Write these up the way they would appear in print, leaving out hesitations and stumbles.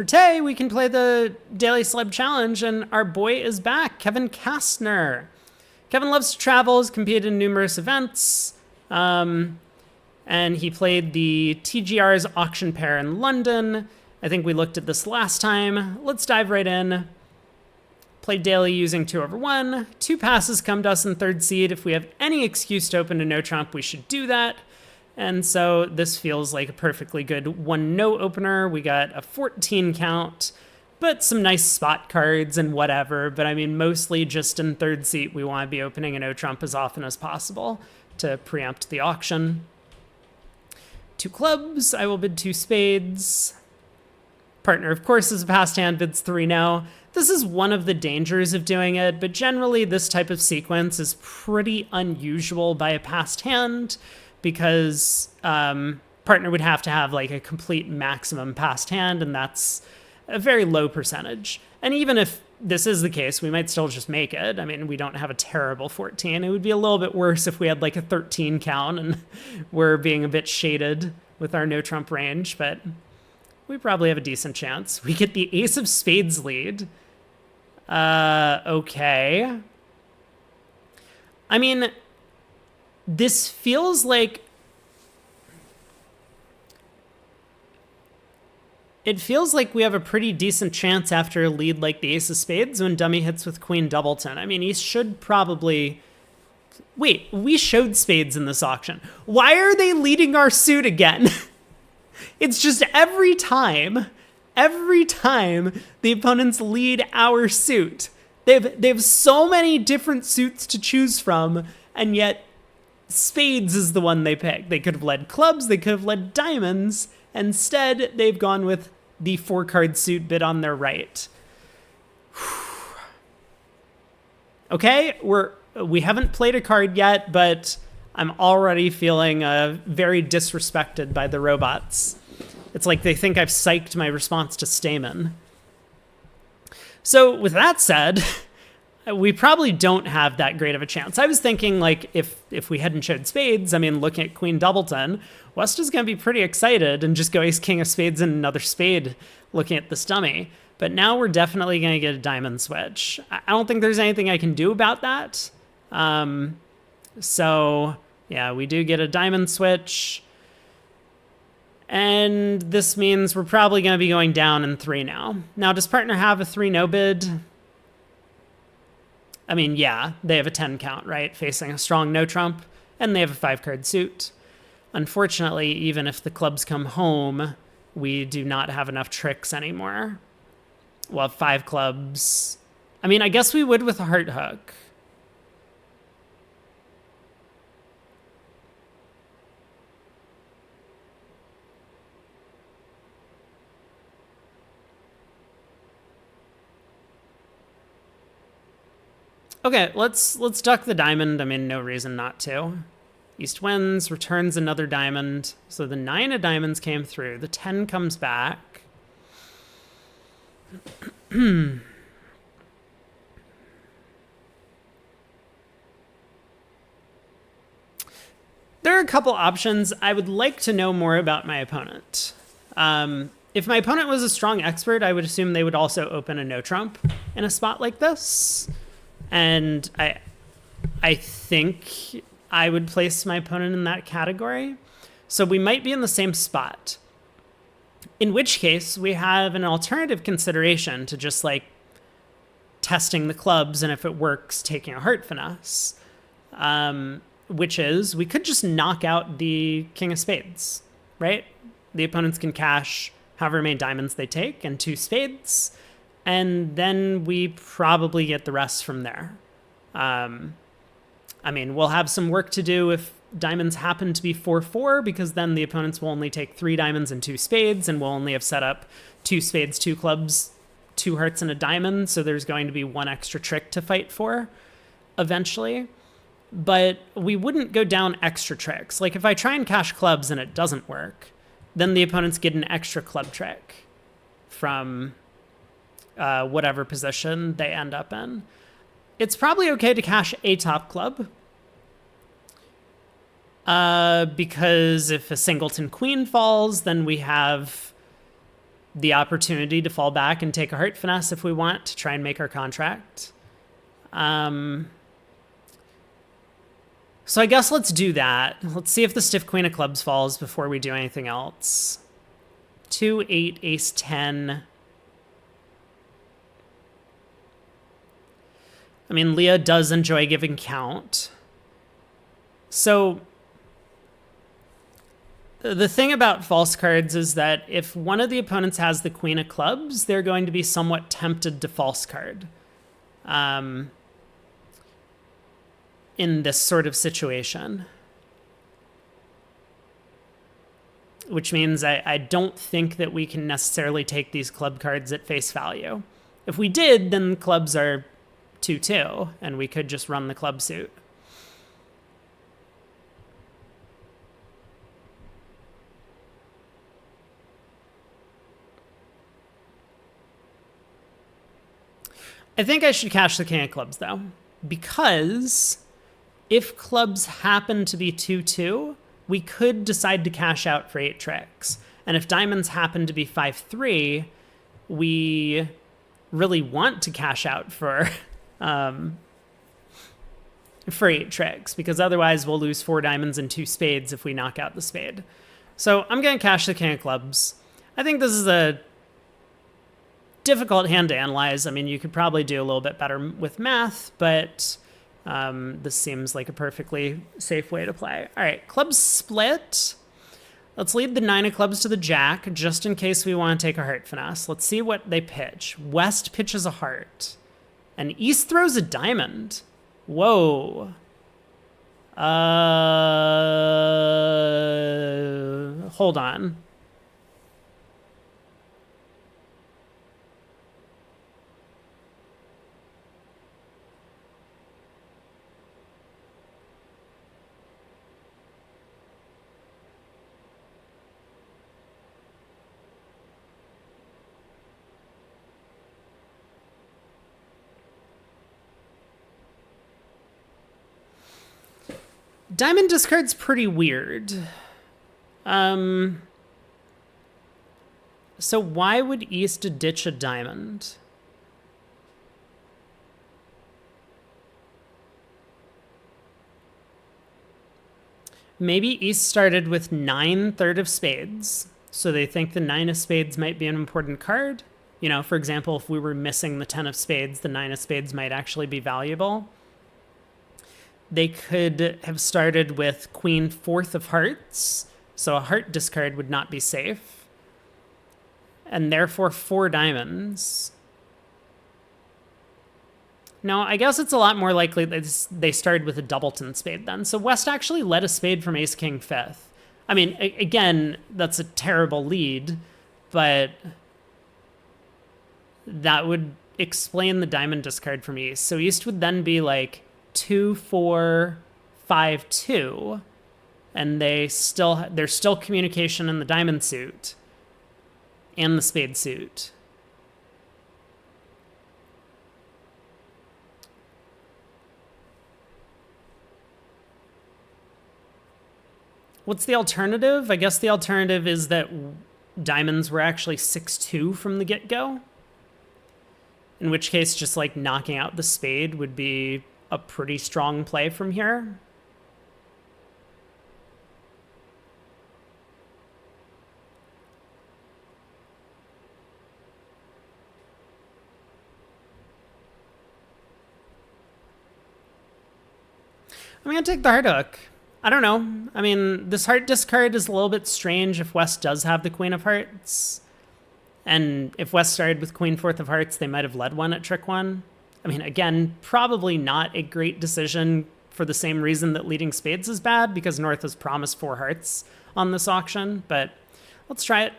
For today, we can play the Daily Celeb Challenge, and our boy is back, Kevin Castner. Kevin loves to travel, has competed in numerous events, and he played the TGR's auction pair in London. I think we looked at this last time. Let's dive right in. Played daily using 2/1. 2 passes come to us in third seed. If we have any excuse to open a no trump, we should do that. And so this feels like a perfectly good 1-no opener. We got a 14 count, but some nice spot cards and whatever. But I mean, mostly just in third seat, we want to be opening a no trump as often as possible to preempt the auction. 2 clubs, I will bid 2 spades. Partner, of course, is a passed hand, bids 3 no. This is one of the dangers of doing it, but generally this type of sequence is pretty unusual by a passed hand, because partner would have to have like a complete maximum passed hand, and that's a very low percentage. And even if this is the case, we might still just make it. I mean, we don't have a terrible 14. It would be a little bit worse if we had like a 13 count and we're being a bit shaded with our no trump range, but we probably have a decent chance. We get the ace of spades lead. Okay. I mean, this feels like we have a pretty decent chance after a lead like the ace of spades when dummy hits with queen doubleton. I mean, he should probably... Wait, we showed spades in this auction. Why are they leading our suit again? It's just every time the opponents lead our suit. They have so many different suits to choose from, and yet spades is the one they pick. They could have led clubs, they could have led diamonds. Instead, they've gone with the 4-card suit bid on their right. Okay, we haven't played a card yet, but I'm already feeling very disrespected by the robots. It's like they think I've psyched my response to Stamen. So with that said, we probably don't have that great of a chance. I was thinking, like, if we hadn't showed spades, I mean, looking at queen doubleton, West is going to be pretty excited and just go ace king of spades and another spade looking at this dummy. But now we're definitely going to get a diamond switch. I don't think there's anything I can do about that. So yeah, we do get a diamond switch. And this means we're probably going to be going down in 3 now. Now, does partner have a 3-no bid? I mean, yeah, they have a 10 count, right? Facing a strong no trump, and they have a 5-card suit. Unfortunately, even if the clubs come home, we do not have enough tricks anymore. We'll have 5 clubs. I mean, I guess we would with a heart hook. Okay, let's duck the diamond. I mean, no reason not to. East wins, returns another diamond. So the 9 of diamonds came through. The 10 comes back. There are a couple options. I would like to know more about my opponent. If my opponent was a strong expert, I would assume they would also open a no trump in a spot like this. And I think I would place my opponent in that category. So we might be in the same spot. In which case, we have an alternative consideration to just like testing the clubs, and if it works, taking a heart finesse. Which is, we could just knock out the king of spades, right? The opponents can cash however many diamonds they take and 2 spades. And then we probably get the rest from there. I mean, we'll have some work to do if diamonds happen to be 4-4, because then the opponents will only take 3 diamonds and 2 spades, and we'll only have set up 2 spades, 2 clubs, 2 hearts, and a diamond. So there's going to be 1 extra trick to fight for eventually. But we wouldn't go down extra tricks. Like if I try and cash clubs and it doesn't work, then the opponents get an extra club trick from whatever position they end up in. It's probably okay to cash a top club, because if a singleton queen falls, then we have the opportunity to fall back and take a heart finesse if we want to try and make our contract. So I guess let's do that. Let's see if the stiff queen of clubs falls before we do anything else. 2, 8, ace 10. I mean, Leah does enjoy giving count. So the thing about false cards is that if one of the opponents has the queen of clubs, they're going to be somewhat tempted to false card. In this sort of situation. Which means I don't think that we can necessarily take these club cards at face value. If we did, then clubs are 2-2, and we could just run the club suit. I think I should cash the king of clubs, though, because if clubs happen to be 2-2, we could decide to cash out for 8 tricks. And if diamonds happen to be 5-3, we really want to cash out for 8 tricks, because otherwise we'll lose 4 diamonds and 2 spades if we knock out the spade. So I'm going to cash the king of clubs. I think this is a difficult hand to analyze. I mean, you could probably do a little bit better with math, but this seems like a perfectly safe way to play. All right, clubs split. Let's lead the 9 of clubs to the jack, just in case we want to take a heart finesse. Let's see what they pitch. West pitches a heart, and East throws a diamond. Whoa. Hold on. Diamond discard's pretty weird. So why would East ditch a diamond? Maybe East started with 9 third of spades, so they think the 9 of spades might be an important card. You know, for example, if we were missing the 10 of spades, the 9 of spades might actually be valuable. They could have started with queen fourth of hearts, so a heart discard would not be safe. And therefore 4 diamonds. No, I guess it's a lot more likely that they started with a doubleton spade then. So West actually led a spade from ace king fifth. I mean, again, that's a terrible lead, but that would explain the diamond discard from East. So East would then be like 2-4-5-2, and there's still communication in the diamond suit and the spade suit. What's the alternative? I guess the alternative is that diamonds were actually 6-2 from the get-go, in which case just like knocking out the spade would be a pretty strong play from here. I'm going to take the heart hook. I don't know. I mean, this heart discard is a little bit strange if West does have the queen of hearts. And if West started with queen fourth of hearts, they might have led one at trick one. I mean, again, probably not a great decision for the same reason that leading spades is bad, because North has promised 4 hearts on this auction, but let's try it.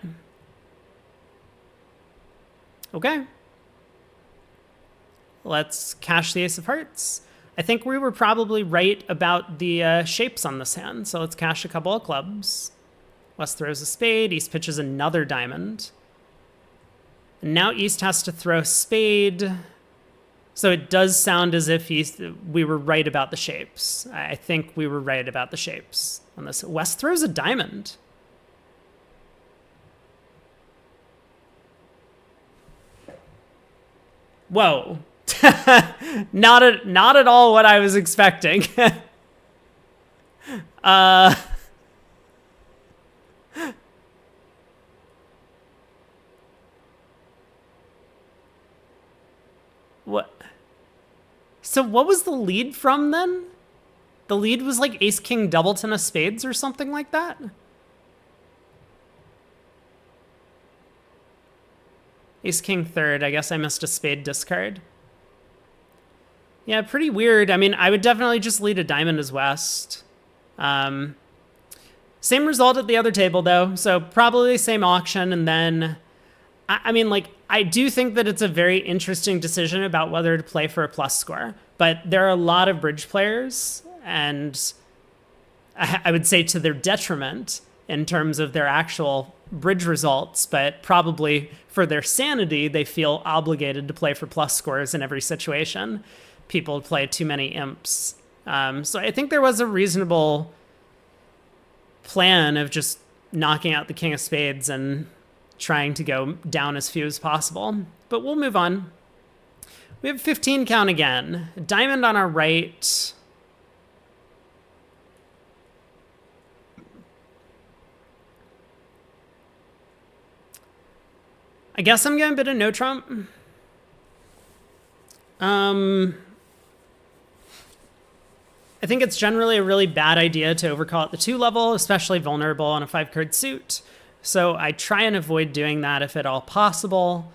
Okay. Let's cash the ace of hearts. I think we were probably right about the shapes on this hand, so let's cash a couple of clubs. West throws a spade, East pitches another diamond. And now East has to throw spade. So it does sound as if we were right about the shapes. I think we were right about the shapes on this. West throws a diamond. Whoa. Not at all what I was expecting. What? So what was the lead from then? The lead was like ace king doubleton of spades or something like that? Ace king third. I guess I missed a spade discard. Yeah, pretty weird. I mean, I would definitely just lead a diamond as West. Same result at the other table, though. So probably same auction. And then, I mean, like, I do think that it's a very interesting decision about whether to play for a plus score. But there are a lot of bridge players, and I would say to their detriment in terms of their actual bridge results, but probably for their sanity, they feel obligated to play for plus scores in every situation. People play too many imps. So I think there was a reasonable plan of just knocking out the king of spades and trying to go down as few as possible. But we'll move on. We have 15 count again. Diamond on our right. I guess I'm going to bid a no trump. I think it's generally a really bad idea to overcall at the 2 level, especially vulnerable on a 5-card suit. So I try and avoid doing that if at all possible.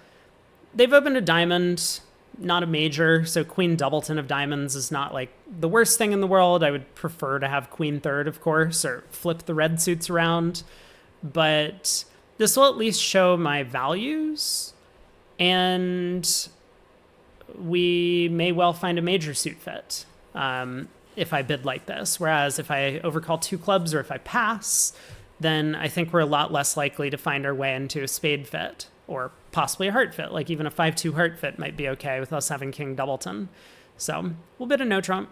They've opened a diamond, not a major, so queen doubleton of diamonds is not like the worst thing in the world. I would prefer to have queen third, of course, or flip the red suits around. But this will at least show my values, and we may well find a major suit fit if I bid like this. Whereas if I overcall 2 clubs or if I pass, then I think we're a lot less likely to find our way into a spade fit or possibly a heart fit. Like even a 5-2 heart fit might be okay with us having king doubleton. So we'll bid a no trump.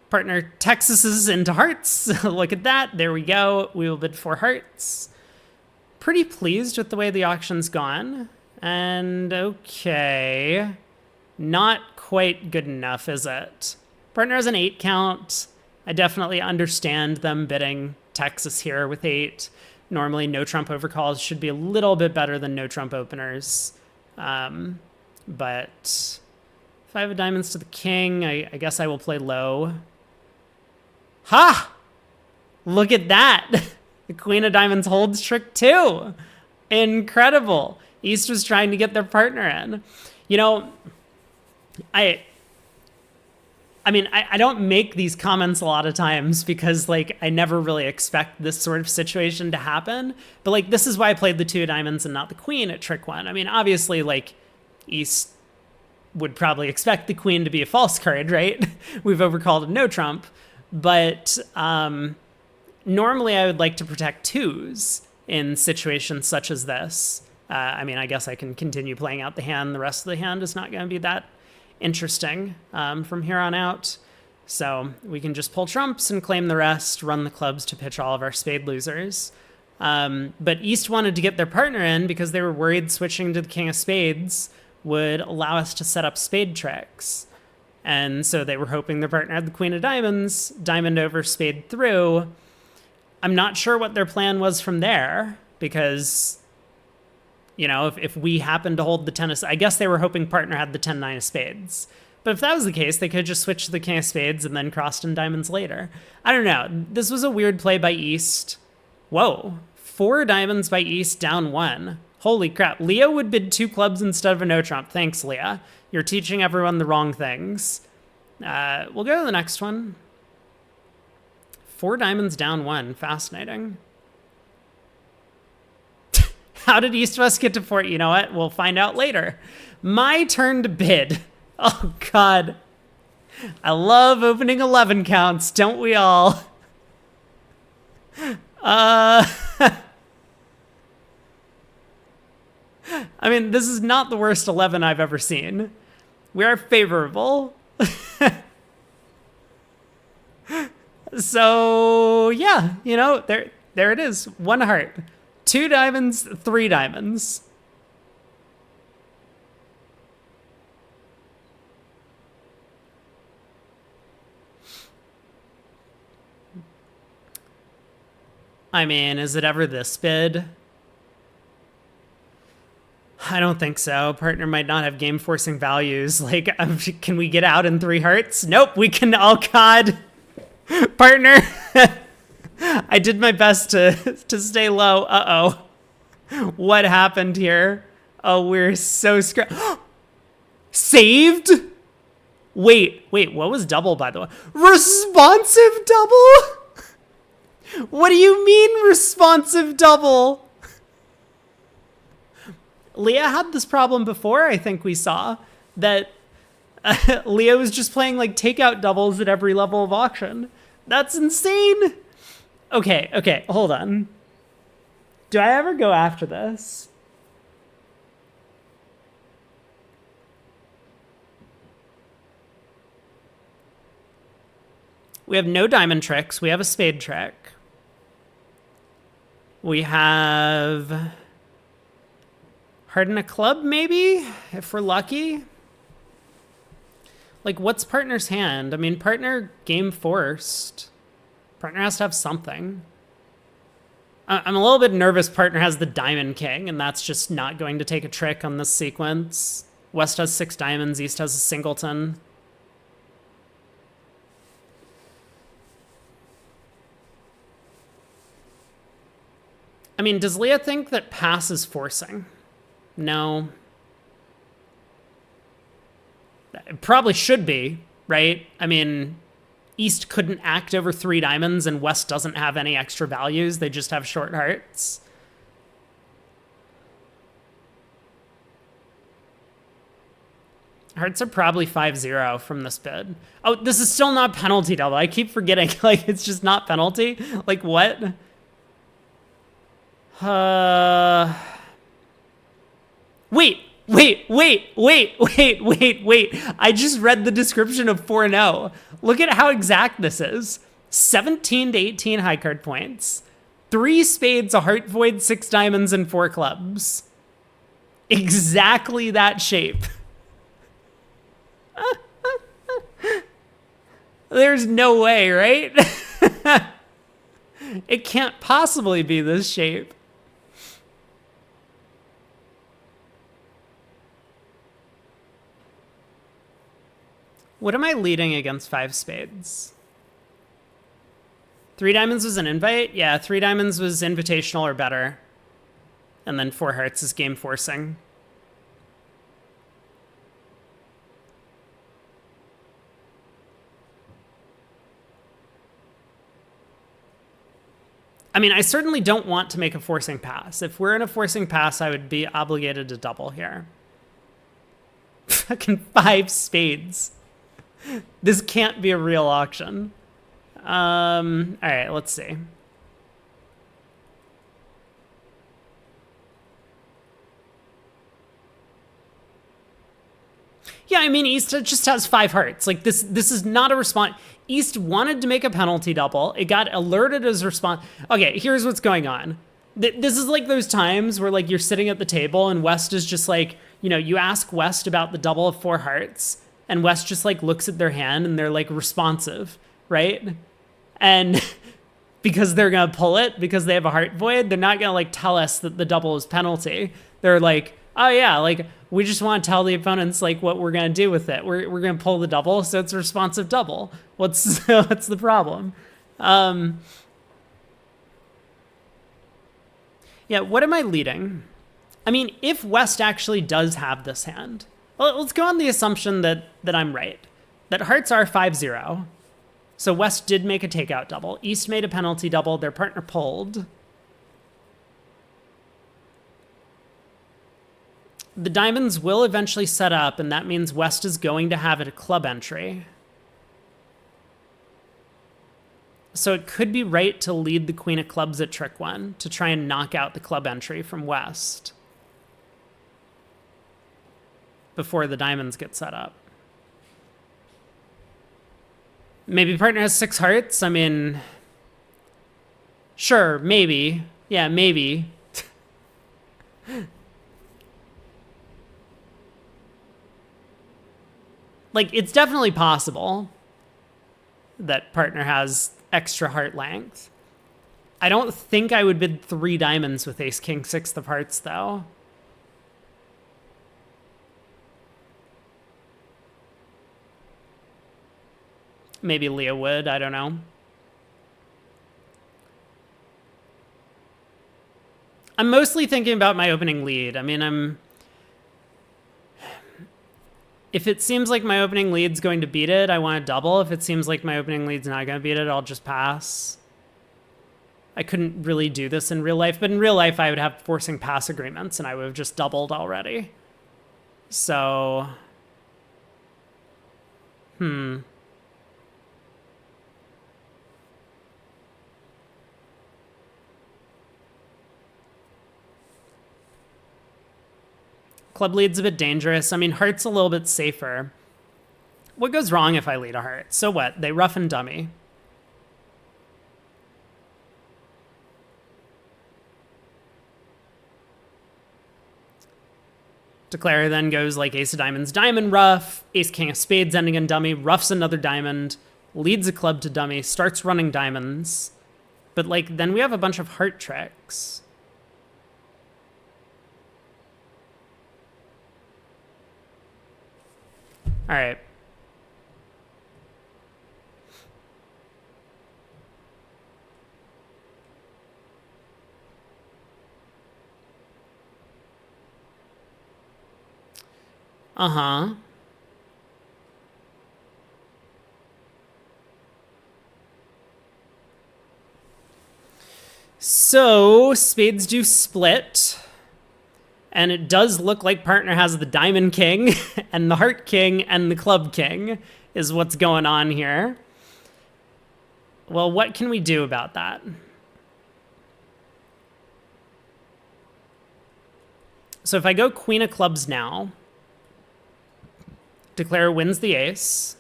Partner Texas is into hearts. Look at that. There we go. We will bid 4 hearts. Pretty pleased with the way the auction's gone. And okay, not quite good enough, is it? Partner has an 8 count. I definitely understand them bidding Texas here with 8. Normally, no trump overcalls should be a little bit better than no trump openers. But if I have a diamonds to the king, I guess I will play low. Ha! Look at that. The queen of diamonds holds trick 2. Incredible. East was trying to get their partner in. You know, I mean, I don't make these comments a lot of times because, like, I never really expect this sort of situation to happen. But, like, this is why I played the 2 of diamonds and not the queen at trick 1. I mean, obviously, like, East would probably expect the queen to be a false card, right? We've overcalled a no trump. But normally I would like to protect 2s in situations such as this. I mean, I guess I can continue playing out the hand. The rest of the hand is not going to be that interesting from here on out. So we can just pull trumps and claim the rest, run the clubs to pitch all of our spade losers. But East wanted to get their partner in because they were worried switching to the king of spades would allow us to set up spade tricks. And so they were hoping their partner had the queen of diamonds, diamond over, spade through. I'm not sure what their plan was from there because, you know, if we happen to hold the 10 of, I guess they were hoping partner had the 10-9 of spades. But if that was the case, they could just switch to the king of spades and then crossed in diamonds later. I don't know. This was a weird play by East. Whoa. 4 diamonds by East, down 1. Holy crap. Leo would bid 2 clubs instead of a no trump. Thanks, Leah. You're teaching everyone the wrong things. We'll go to the next one. 4 diamonds, down 1. Fascinating. How did East West get to 4? You know what? We'll find out later. My turn to bid. Oh, God. I love opening 11 counts, don't we all? I mean, this is not the worst 11 I've ever seen. We are favorable. So, yeah, you know, there it is. 1 heart. 2 diamonds, 3 diamonds. I mean, is it ever this bid? I don't think so. Partner might not have game forcing values. Like, can we get out in 3 hearts? Nope, we can. Oh, God. Partner. I did my best to stay low. Uh-oh. What happened here? Oh, we're so saved? Wait, what was double, by the way? Responsive double? What do you mean responsive double? Leah had this problem before, I think we saw, that Leah was just playing like takeout doubles at every level of auction. That's insane. Okay, hold on. Do I ever go after this? We have no diamond tricks. We have a spade trick. We have heart and a club, maybe, if we're lucky. Like, what's partner's hand? I mean, partner game forced. Partner has to have something. I'm a little bit nervous partner has the diamond king, and that's just not going to take a trick on this sequence. West has 6 diamonds, East has a singleton. I mean, does Leah think that pass is forcing? No. It probably should be, right? I mean, East couldn't act over 3 diamonds and West doesn't have any extra values. They just have short hearts. Hearts are probably 5-0 from this bid. Oh, this is still not penalty double. I keep forgetting. Like, it's just not penalty. Like, what? Wait. I just read the description of 4-0. Look at how exact this is. 17 to 18 high card points. 3 spades, a heart void, 6 diamonds, and 4 clubs. Exactly that shape. There's no way, right? It can't possibly be this shape. What am I leading against 5 spades? 3 diamonds was an invite? Yeah, 3 diamonds was invitational or better. And then 4 hearts is game forcing. I mean, I certainly don't want to make a forcing pass. If we're in a forcing pass, I would be obligated to double here. Fucking 5 spades. This can't be a real auction. All right, let's see. Yeah, I mean, East just has 5 hearts. Like, this is not a response. East wanted to make a penalty double. It got alerted as a response. Okay, here's what's going on. This is like those times where, like, you're sitting at the table and West is just like, you know, you ask West about the double of 4 hearts and West just, like, looks at their hand and they're, like, responsive, right? And because they're going to pull it, because they have a heart void, they're not going to, like, tell us that the double is penalty. They're like, oh, yeah, like, we just want to tell the opponents, like, what we're going to do with it. We're going to pull the double, so it's a responsive double. What's the problem? Yeah, what am I leading? I mean, if West actually does have this hand, well, let's go on the assumption that I'm right, that hearts are 5-0. So West did make a takeout double. East made a penalty double. Their partner pulled. The diamonds will eventually set up, and that means West is going to have a club entry. So it could be right to lead the queen of clubs at trick 1 to try and knock out the club entry from West before the diamonds get set up. Maybe partner has 6 hearts. I mean, sure, maybe. Yeah, maybe. Like, it's definitely possible that partner has extra heart length. I don't think I would bid 3 diamonds with ace, king, 6 of hearts, though. Maybe Leah would, I don't know. I'm mostly thinking about my opening lead. I mean, if it seems like my opening lead's going to beat it, I want to double. If it seems like my opening lead's not going to beat it, I'll just pass. I couldn't really do this in real life, but in real life, I would have forcing pass agreements, and I would have just doubled already. So, Club lead's a bit dangerous. I mean, heart's a little bit safer. What goes wrong if I lead a heart? So what? They rough and dummy. Declare then goes like ace of diamonds, diamond rough, ace king of spades ending in dummy, roughs another diamond, leads a club to dummy, starts running diamonds. But like then we have a bunch of heart tricks. All right. Uh-huh. So spades do split. And it does look like partner has the diamond king and the heart king and the club king is what's going on here. Well, what can we do about that? So if I go queen of clubs now, declare wins the ace.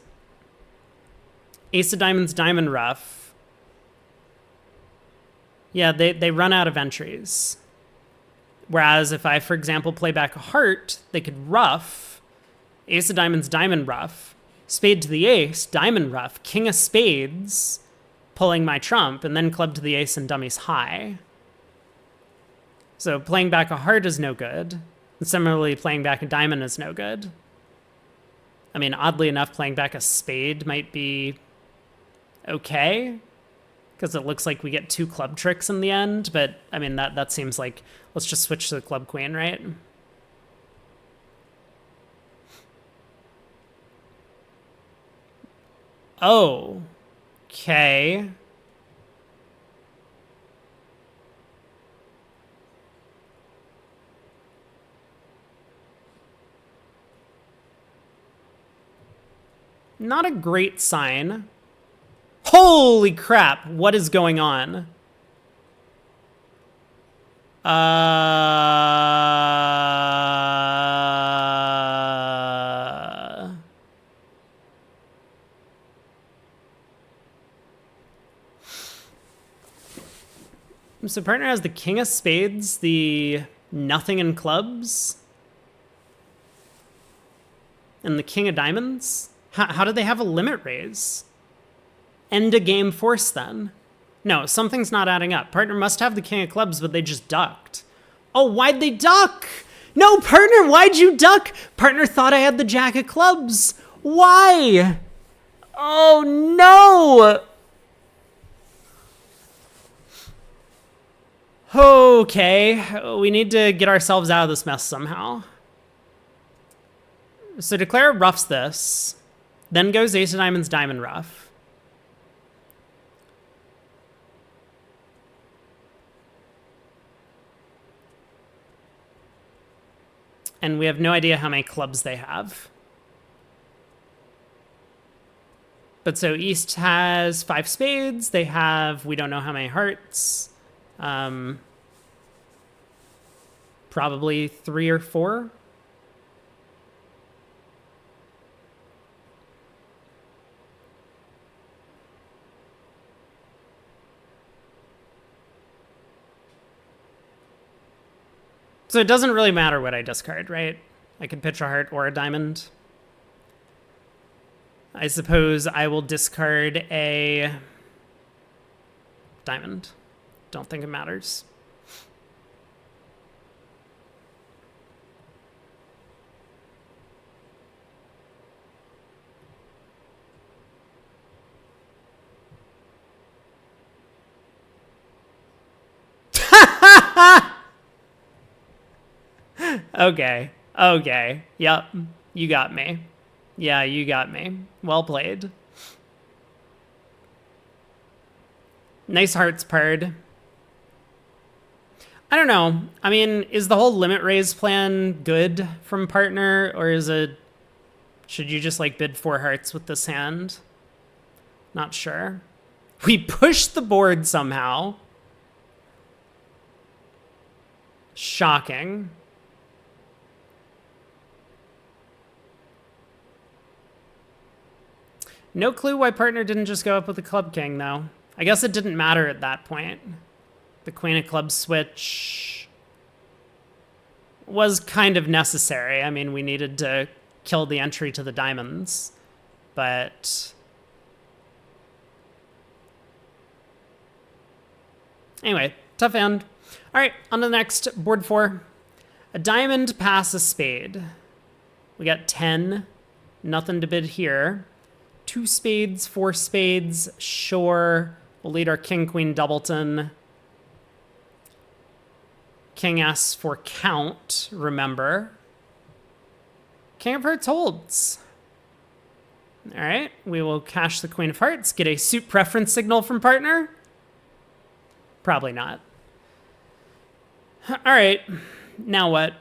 Ace of diamonds, diamond rough. Yeah, they run out of entries. Whereas if I, for example, play back a heart, they could rough, ace of diamonds, diamond rough, spade to the ace, diamond rough, king of spades, pulling my trump, and then club to the ace and dummies high. So playing back a heart is no good. And similarly, playing back a diamond is no good. I mean, oddly enough, playing back a spade might be okay, because it looks like we get 2 club tricks in the end, but I mean, that seems like, let's just switch to the club queen, right? Oh, okay. Not a great sign. Holy crap, what is going on? So partner has the king of spades, the nothing in clubs, and the king of diamonds. How do they have a limit raise? End a game force then. No, something's not adding up. Partner must have the king of clubs, but they just ducked. Oh, why'd they duck? No, partner, why'd you duck? Partner thought I had the jack of clubs. Why? Oh, no. Okay, we need to get ourselves out of this mess somehow. So declare roughs this, then goes ace of diamonds, diamond rough. And we have no idea how many clubs they have. But so East has 5 spades. They have, we don't know how many hearts. Probably 3 or 4. So it doesn't really matter what I discard, right? I could pitch a heart or a diamond. I suppose I will discard a diamond. Don't think it matters. Okay. Okay. Yep. You got me. Yeah, you got me. Well played. Nice hearts purred. I don't know. I mean, is the whole limit raise plan good from partner, or is it... Should you just, like, bid 4 hearts with this hand? Not sure. We pushed the board somehow. Shocking. No clue why partner didn't just go up with the club king, though. I guess it didn't matter at that point. The queen of clubs switch was kind of necessary. I mean, we needed to kill the entry to the diamonds, but... Anyway, tough hand. All right, on to the next. Board 4. A diamond pass a spade. We got 10. Nothing to bid here. 2 spades, 4 spades, sure. We'll lead our king-queen doubleton. King S for count, remember. King of hearts holds. All right, we will cash the queen of hearts, get a suit preference signal from partner. Probably not. All right, now what?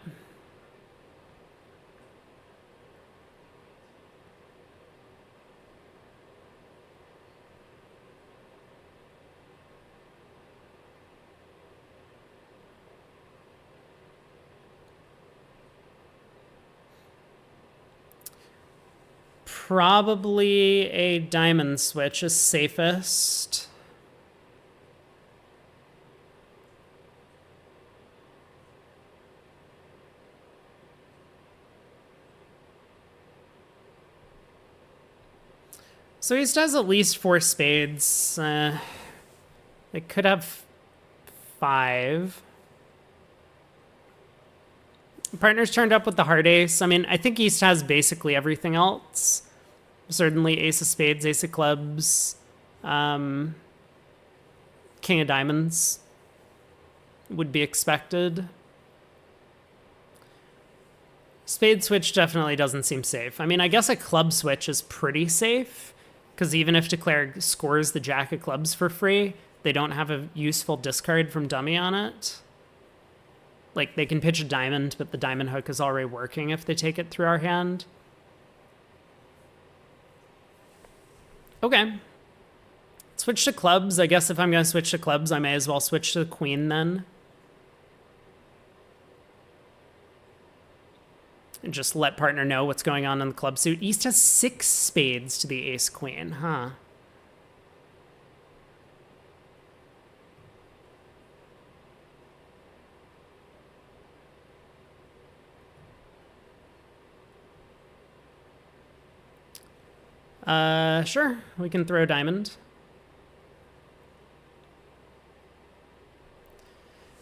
Probably a diamond switch is safest. So he still has at least 4 spades. It could have 5. Partner's turned up with the heart ace. I mean, I think East has basically everything else. Certainly ace of spades, ace of clubs, king of diamonds would be expected. Spade switch definitely doesn't seem safe. I mean, I guess a club switch is pretty safe, because even if Declare scores the jack of clubs for free, they don't have a useful discard from dummy on it. Like, they can pitch a diamond, but the diamond hook is already working if they take it through our hand. Okay. Switch to clubs. I guess if I'm going to switch to clubs, I may as well switch to the queen then. And just let partner know what's going on in the club suit. East has 6 spades to the ace queen, huh? Sure, we can throw diamond.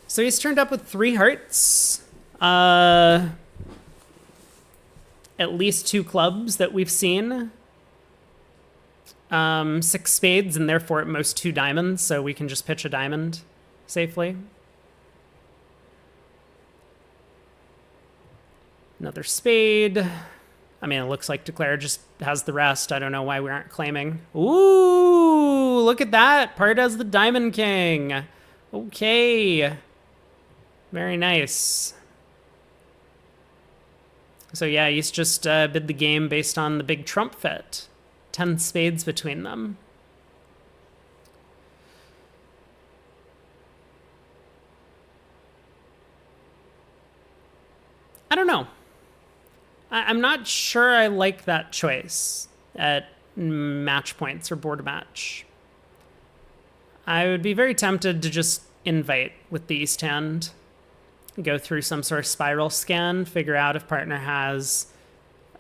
So he's turned up with 3 hearts. At least 2 clubs that we've seen. 6 spades, and therefore at most 2 diamonds, so we can just pitch a diamond safely. Another spade. I mean, it looks like Declare just has the rest. I don't know why we aren't claiming. Ooh, look at that. Part has the Diamond King. Okay. Very nice. So yeah, he's just bid the game based on the big trump fit. 10 spades between them. I don't know. I'm not sure I like that choice at match points or board match. I would be very tempted to just invite with the East hand, go through some sort of spiral scan, figure out if partner has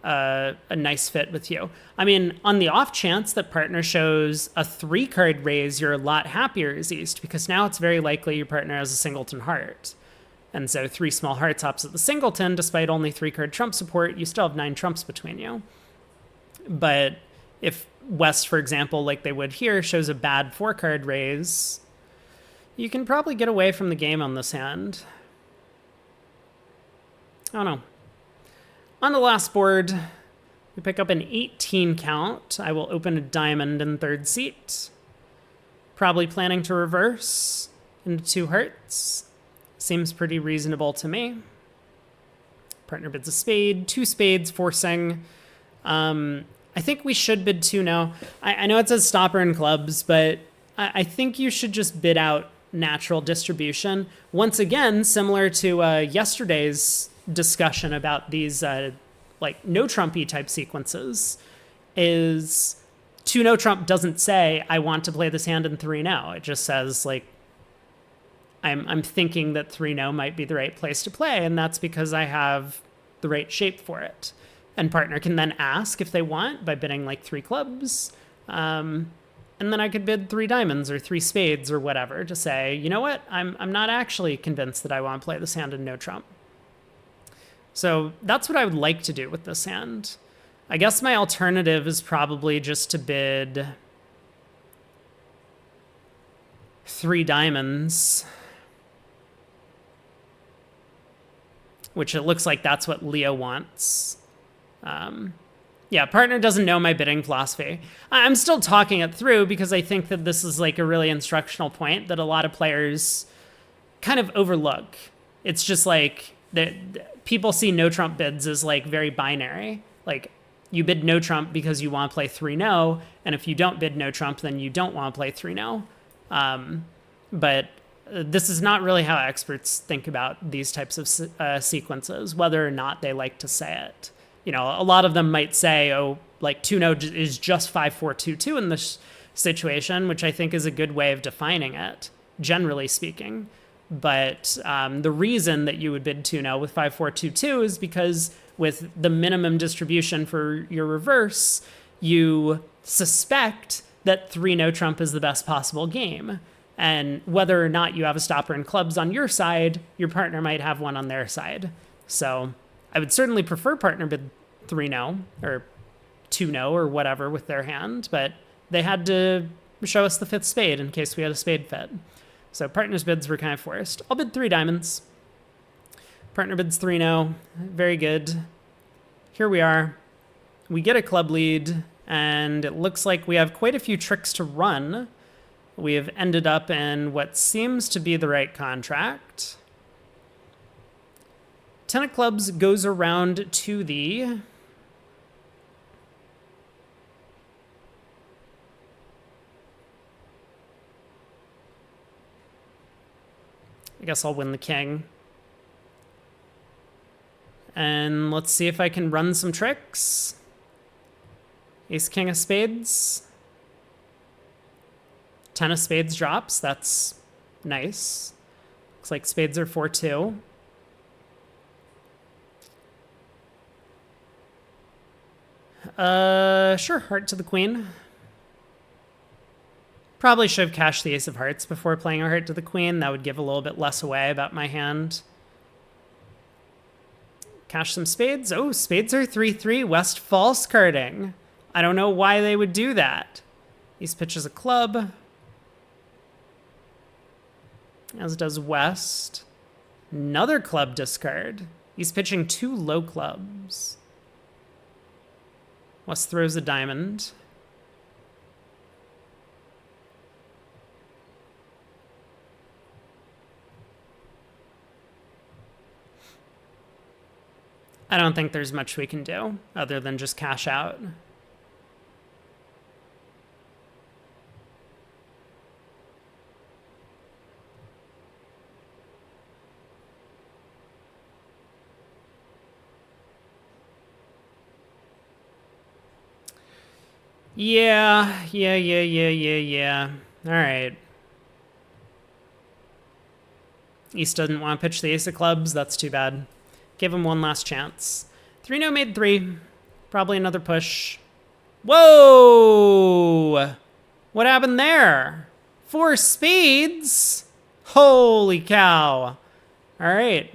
a nice fit with you. I mean, on the off chance that partner shows a 3-card raise, you're a lot happier as East, because now it's very likely your partner has a singleton heart. And so 3 small hearts opposite the singleton, despite only 3-card trump support, you still have 9 trumps between you. But if West, for example, like they would here, shows a bad 4-card raise, you can probably get away from the game on this hand. I don't know. On the last board, we pick up an 18 count. I will open a diamond in 3rd seat. Probably planning to reverse into 2 hearts. Seems pretty reasonable to me. Partner bids a spade, 2 spades, forcing. I think we should bid 2 now. I know it says stopper in clubs, but I think you should just bid out natural distribution. Once again, similar to yesterday's discussion about these like no trumpy type sequences, is 2 no trump doesn't say I want to play this hand in 3 no. It just says like I'm thinking that 3 no might be the right place to play, and that's because I have the right shape for it. And partner can then ask if they want by bidding like 3 clubs, and then I could bid 3 diamonds or 3 spades or whatever to say, you know what, I'm not actually convinced that I want to play this hand in no trump. So that's what I would like to do with this hand. I guess my alternative is probably just to bid 3 diamonds, which it looks like that's what Leo wants. Yeah, partner doesn't know my bidding philosophy. I'm still talking it through because I think that this is like a really instructional point that a lot of players kind of overlook. It's just like people see no trump bids as like very binary. Like you bid no trump because you want to play 3 no, and if you don't bid no trump, then you don't want to play 3 no. But this is not really how experts think about these types of sequences, whether or not they like to say it. You know, a lot of them might say, oh, like 2 no is just 5-4-2-2 in this situation, which I think is a good way of defining it, generally speaking. But the reason that you would bid 2 no with 5-4-2-2 is because with the minimum distribution for your reverse, you suspect that 3 no trump is the best possible game. And whether or not you have a stopper in clubs on your side, your partner might have one on their side. So I would certainly prefer partner bid 3 no or 2 no or whatever with their hand, but they had to show us the 5th spade in case we had a spade fit. So partner's bids were kind of forced. I'll bid 3 diamonds. Partner bids 3 no. Very good. Here we are. We get a club lead, and it looks like we have quite a few tricks to run. We have ended up in what seems to be the right contract. 10 of clubs goes around to the I guess I'll win the king. And let's see if I can run some tricks. Ace, king of spades. 10 of spades drops. That's nice. Looks like spades are 4-2. Sure, heart to the queen. Probably should have cashed the ace of hearts before playing a heart to the queen. That would give a little bit less away about my hand. Cash some spades. Oh, spades are 3-3. West false carding. I don't know why they would do that. East pitches a club, as does West. Another club discard. He's pitching 2 low clubs. West throws a diamond. I don't think there's much we can do other than just cash out. Yeah. All right. East doesn't want to pitch the ace of clubs. That's too bad. Give him one last chance. 3 no made 3. Probably another push. Whoa! What happened there? 4 spades? Holy cow. All right.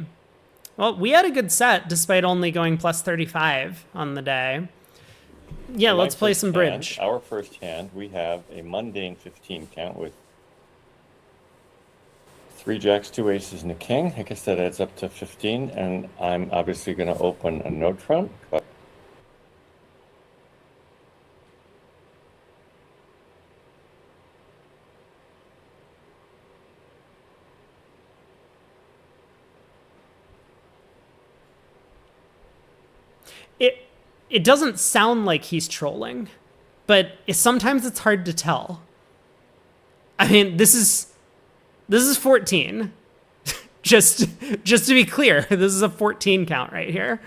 Well, we had a good set despite only going plus 35 on the day. Yeah, let's play some bridge. Our first hand, we have a mundane 15 count with 3 jacks, 2 aces, and a king. I guess that adds up to 15, and I'm obviously going to open a no trump. But It doesn't sound like he's trolling, but sometimes it's hard to tell. I mean, this is 14. just to be clear, this is a 14 count right here.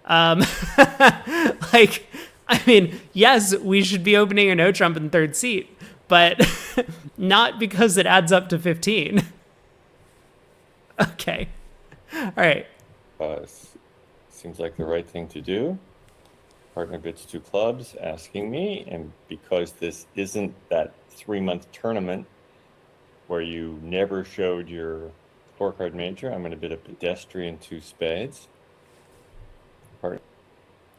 Like, I mean, yes, we should be opening a no trump in third seat, but not because it adds up to 15. Okay. All right. seems like the right thing to do. Partner bids 2 clubs, asking me, and because this isn't that 3-month tournament where you never showed your 4-card major, I'm going to bid a pedestrian 2 spades.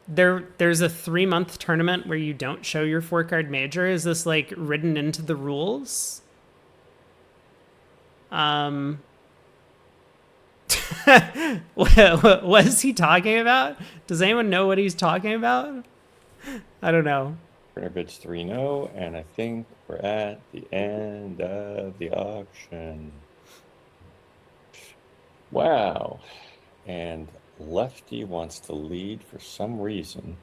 There's a 3-month tournament where you don't show your 4-card major. Is this like written into the rules? What is he talking about? Does anyone know what he's talking about? I don't know. Partner bids 3 no, and I think we're at the end of the auction. Wow. And lefty wants to lead for some reason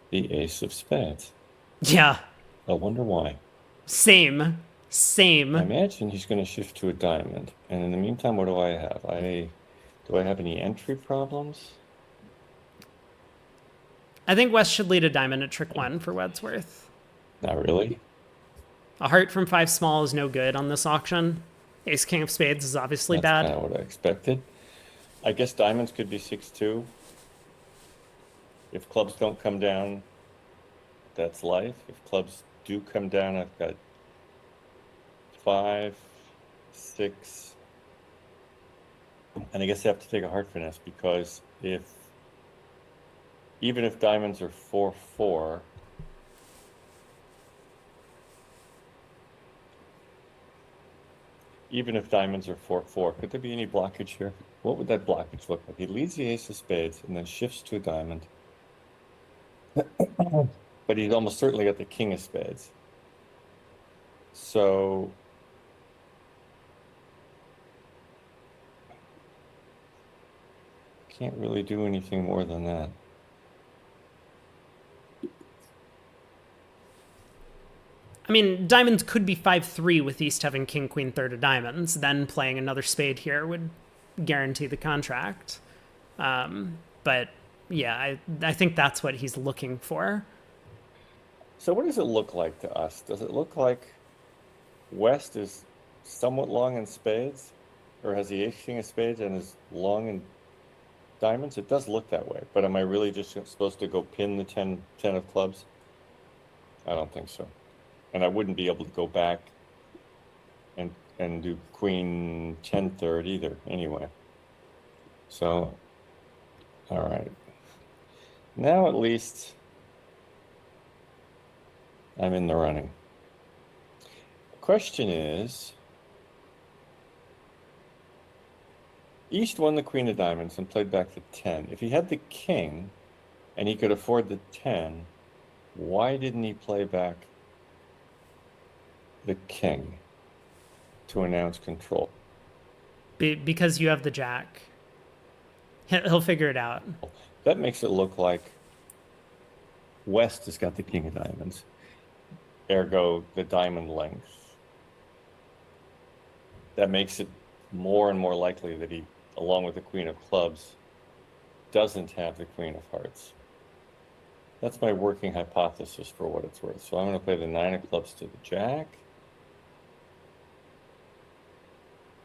the ace of spades. Yeah. I wonder why. Same. I imagine he's going to shift to a diamond. And in the meantime, what do I have? Do I have any entry problems? I think West should lead a diamond at trick 1 for Wadsworth. Not really. A heart from 5 small is no good on this auction. Ace king of spades is obviously bad. That's kind of what I expected. I guess diamonds could be 6-2. If clubs don't come down, that's life. If clubs do come down, I've got 5, 6. And I guess I have to take a heart finesse, because even if diamonds are 4-4, could there be any blockage here? What would that blockage look like? He leads the ace of spades and then shifts to a diamond. But he's almost certainly got the king of spades. So can't really do anything more than that. I mean, diamonds could be 5-3 with East having king, queen, third of diamonds. Then playing another spade here would guarantee the contract. But yeah, I think that's what he's looking for. So what does it look like to us? Does it look like West is somewhat long in spades, or has the ace king of spades and is long in diamonds? It does look that way, but am I really just supposed to go pin the 10 of clubs? I don't think so. And I wouldn't be able to go back and do queen 10 third either anyway. So, all right. Now at least I'm in the running. The question is, East won the queen of diamonds and played back the 10. If he had the king and he could afford the 10, why didn't he play back the king to announce control? Because you have the jack. He'll figure it out. That makes it look like West has got the king of diamonds, ergo the diamond length. That makes it more and more likely that he, along with the queen of clubs, doesn't have the queen of hearts. That's my working hypothesis for what it's worth. So I'm going to play the 9 of clubs to the jack.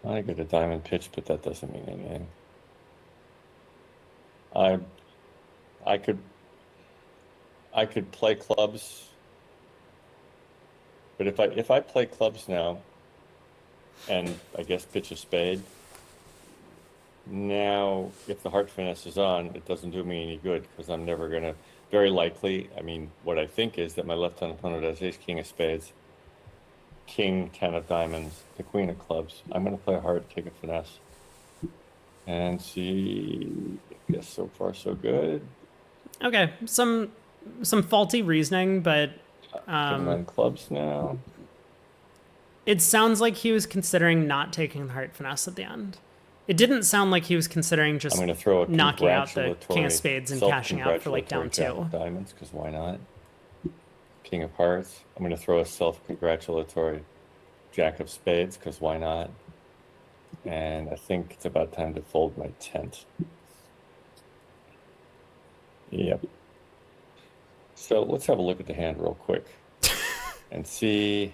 I get a diamond pitch, but that doesn't mean anything. I could I could play clubs, but if I play clubs now and I guess pitch a spade, now if the heart finesse is on, it doesn't do me any good because I'm never gonna, very likely, I mean, what I think is that my left-hand opponent has ace, king of spades, king, 10 of diamonds, the queen of clubs. I'm gonna play a heart, take a finesse, and see, I guess so far so good. Okay, some faulty reasoning, but Putting on clubs now. it sounds like he was considering not taking the heart finesse at the end. It didn't sound like he was considering just I'm going to throw a knocking out the congratulatory, king of spades and cashing out for like down self-congratulatory jack two. of diamonds, because why not? King of hearts. I'm going to throw a self-congratulatory jack of spades, because why not? And I think it's about time to fold my tent. Yep. So let's have a look at the hand real quick and see.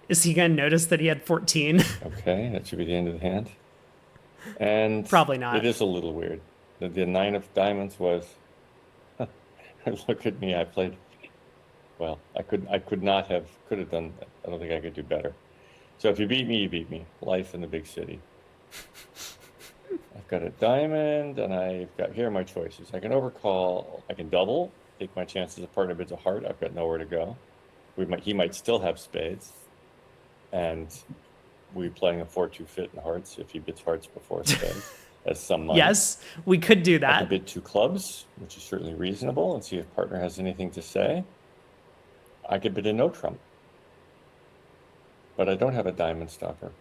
Is he going to notice that he had 14? Okay, that should be the end of the hand. And Probably not. It is a little weird. The 9 of diamonds was. Look at me. I played. Well, I could have done. I don't think I could do better. So if you beat me, you beat me. Life in the big city. I've got a diamond, and I've got, here are my choices. I can overcall. I can double, take my chances. A partner bids a heart. I've got nowhere to go. He might still have spades, and we playing a 4-2 fit in hearts if he bids hearts before spades. As some money. Yes, we could do I that. can bid 2 clubs, which is certainly reasonable, and see if partner has anything to say. I could bid a no trump, but I don't have a diamond stopper.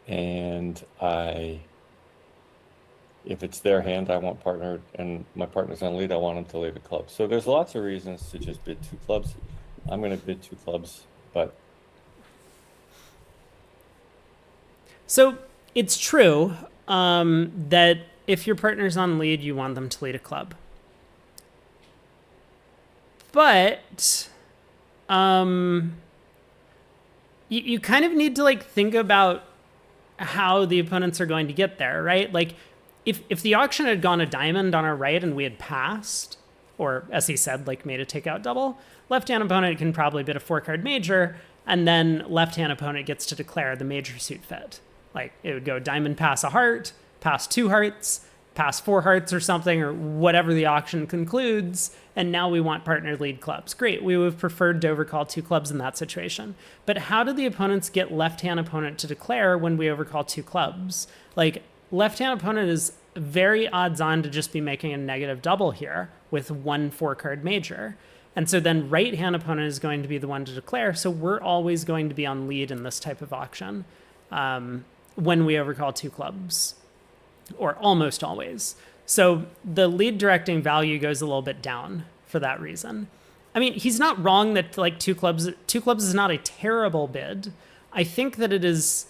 And if it's their hand, I want partner, and my partner's on lead, I want him to lead a club. So there's lots of reasons to just bid 2 clubs. I'm going to bid 2 clubs, but. So it's true that if your partner's on lead, you want them to lead a club. But you kind of need to like think about how the opponents are going to get there, right? Like if the auction had gone a diamond on our right and we had passed, or as he said, like made a takeout double, left-hand opponent can probably bid a 4-card major, and then left-hand opponent gets to declare the major suit fit. Like it would go diamond pass a heart, pass 2 hearts, pass 4 hearts or something, or whatever the auction concludes, and now we want partner lead clubs. Great, we would have preferred to overcall 2 clubs in that situation. But how do the opponents get left-hand opponent to declare when we overcall 2 clubs? Like, left-hand opponent is very odds-on to just be making a negative double here with 1 4-card major. And so then right-hand opponent is going to be the one to declare, so we're always going to be on lead in this type of auction when we overcall 2 clubs. Or almost always. So the lead directing value goes a little bit down for that reason. I mean, he's not wrong that like 2 clubs is not a terrible bid. I think it is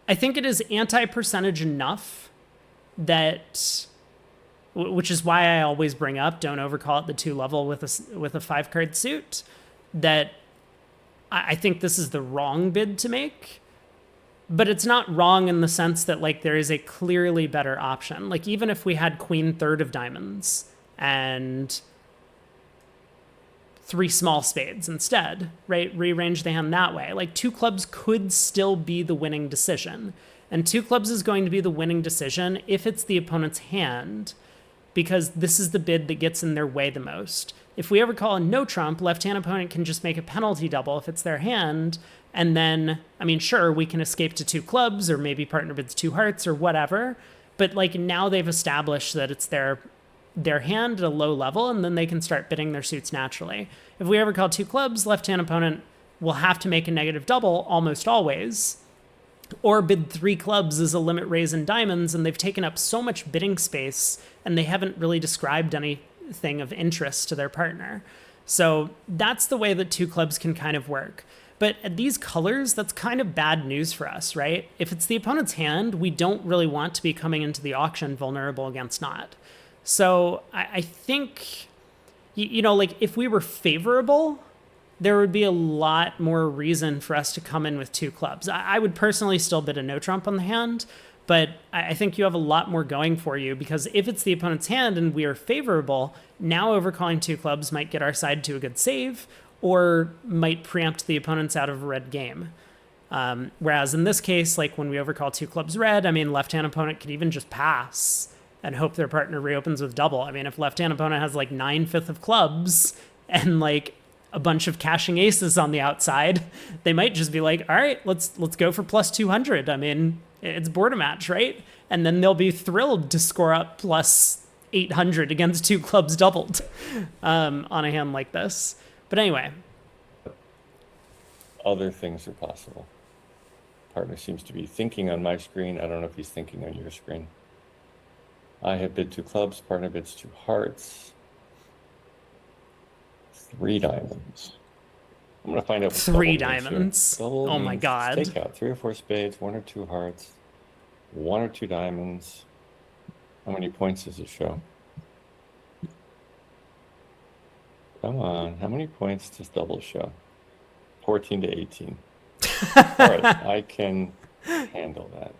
anti-percentage enough that, which is why I always bring up don't overcall at the 2 level with a 5-card suit, that I think this is the wrong bid to make. But it's not wrong in the sense that like there is a clearly better option. Like even if we had queen 3rd of diamonds and 3 small spades instead, right? Rearrange the hand that way. Like 2 clubs could still be the winning decision. And 2 clubs is going to be the winning decision if it's the opponent's hand, because this is the bid that gets in their way the most. If we ever call a no trump, left-hand opponent can just make a penalty double if it's their hand. And then, I mean, sure, we can escape to 2 clubs, or maybe partner bids 2 hearts or whatever. But like now they've established that it's their hand at a low level, and then they can start bidding their suits naturally. If we ever call 2 clubs, left-hand opponent will have to make a negative double almost always, or bid 3 clubs as a limit raise in diamonds, and they've taken up so much bidding space, and they haven't really described anything of interest to their partner. So that's the way that 2 clubs can kind of work. But at these colors, that's kind of bad news for us, right? If it's the opponent's hand, we don't really want to be coming into the auction vulnerable against not. So I think, like if we were favorable, there would be a lot more reason for us to come in with 2 clubs. I would personally still bid a no trump on the hand, But I think you have a lot more going for you, because if it's the opponent's hand and we are favorable, now overcalling 2 clubs might get our side to a good save, or might preempt the opponents out of a red game. Whereas in this case, like when we overcall 2 clubs red, I mean, left-hand opponent could even just pass and hope their partner reopens with double. I mean, if left-hand opponent has like 9/5 of clubs and like a bunch of cashing aces on the outside, they might just be like, all right, let's go for plus 200. I mean, it's board a match, right? And then they'll be thrilled to score up plus 800 against 2 clubs doubled on a hand like this. But anyway. Other things are possible. Partner seems to be thinking on my screen. I don't know if he's thinking on your screen. I have bid 2 clubs. Partner bids 2 hearts. 3 diamonds. I'm going to find out. 3 diamonds. Oh my God. Take out 3 or 4 spades, 1 or 2 hearts, 1 or 2 diamonds. How many points does it show? Come on. How many points does double show? 14 to 18. All right. I can handle that.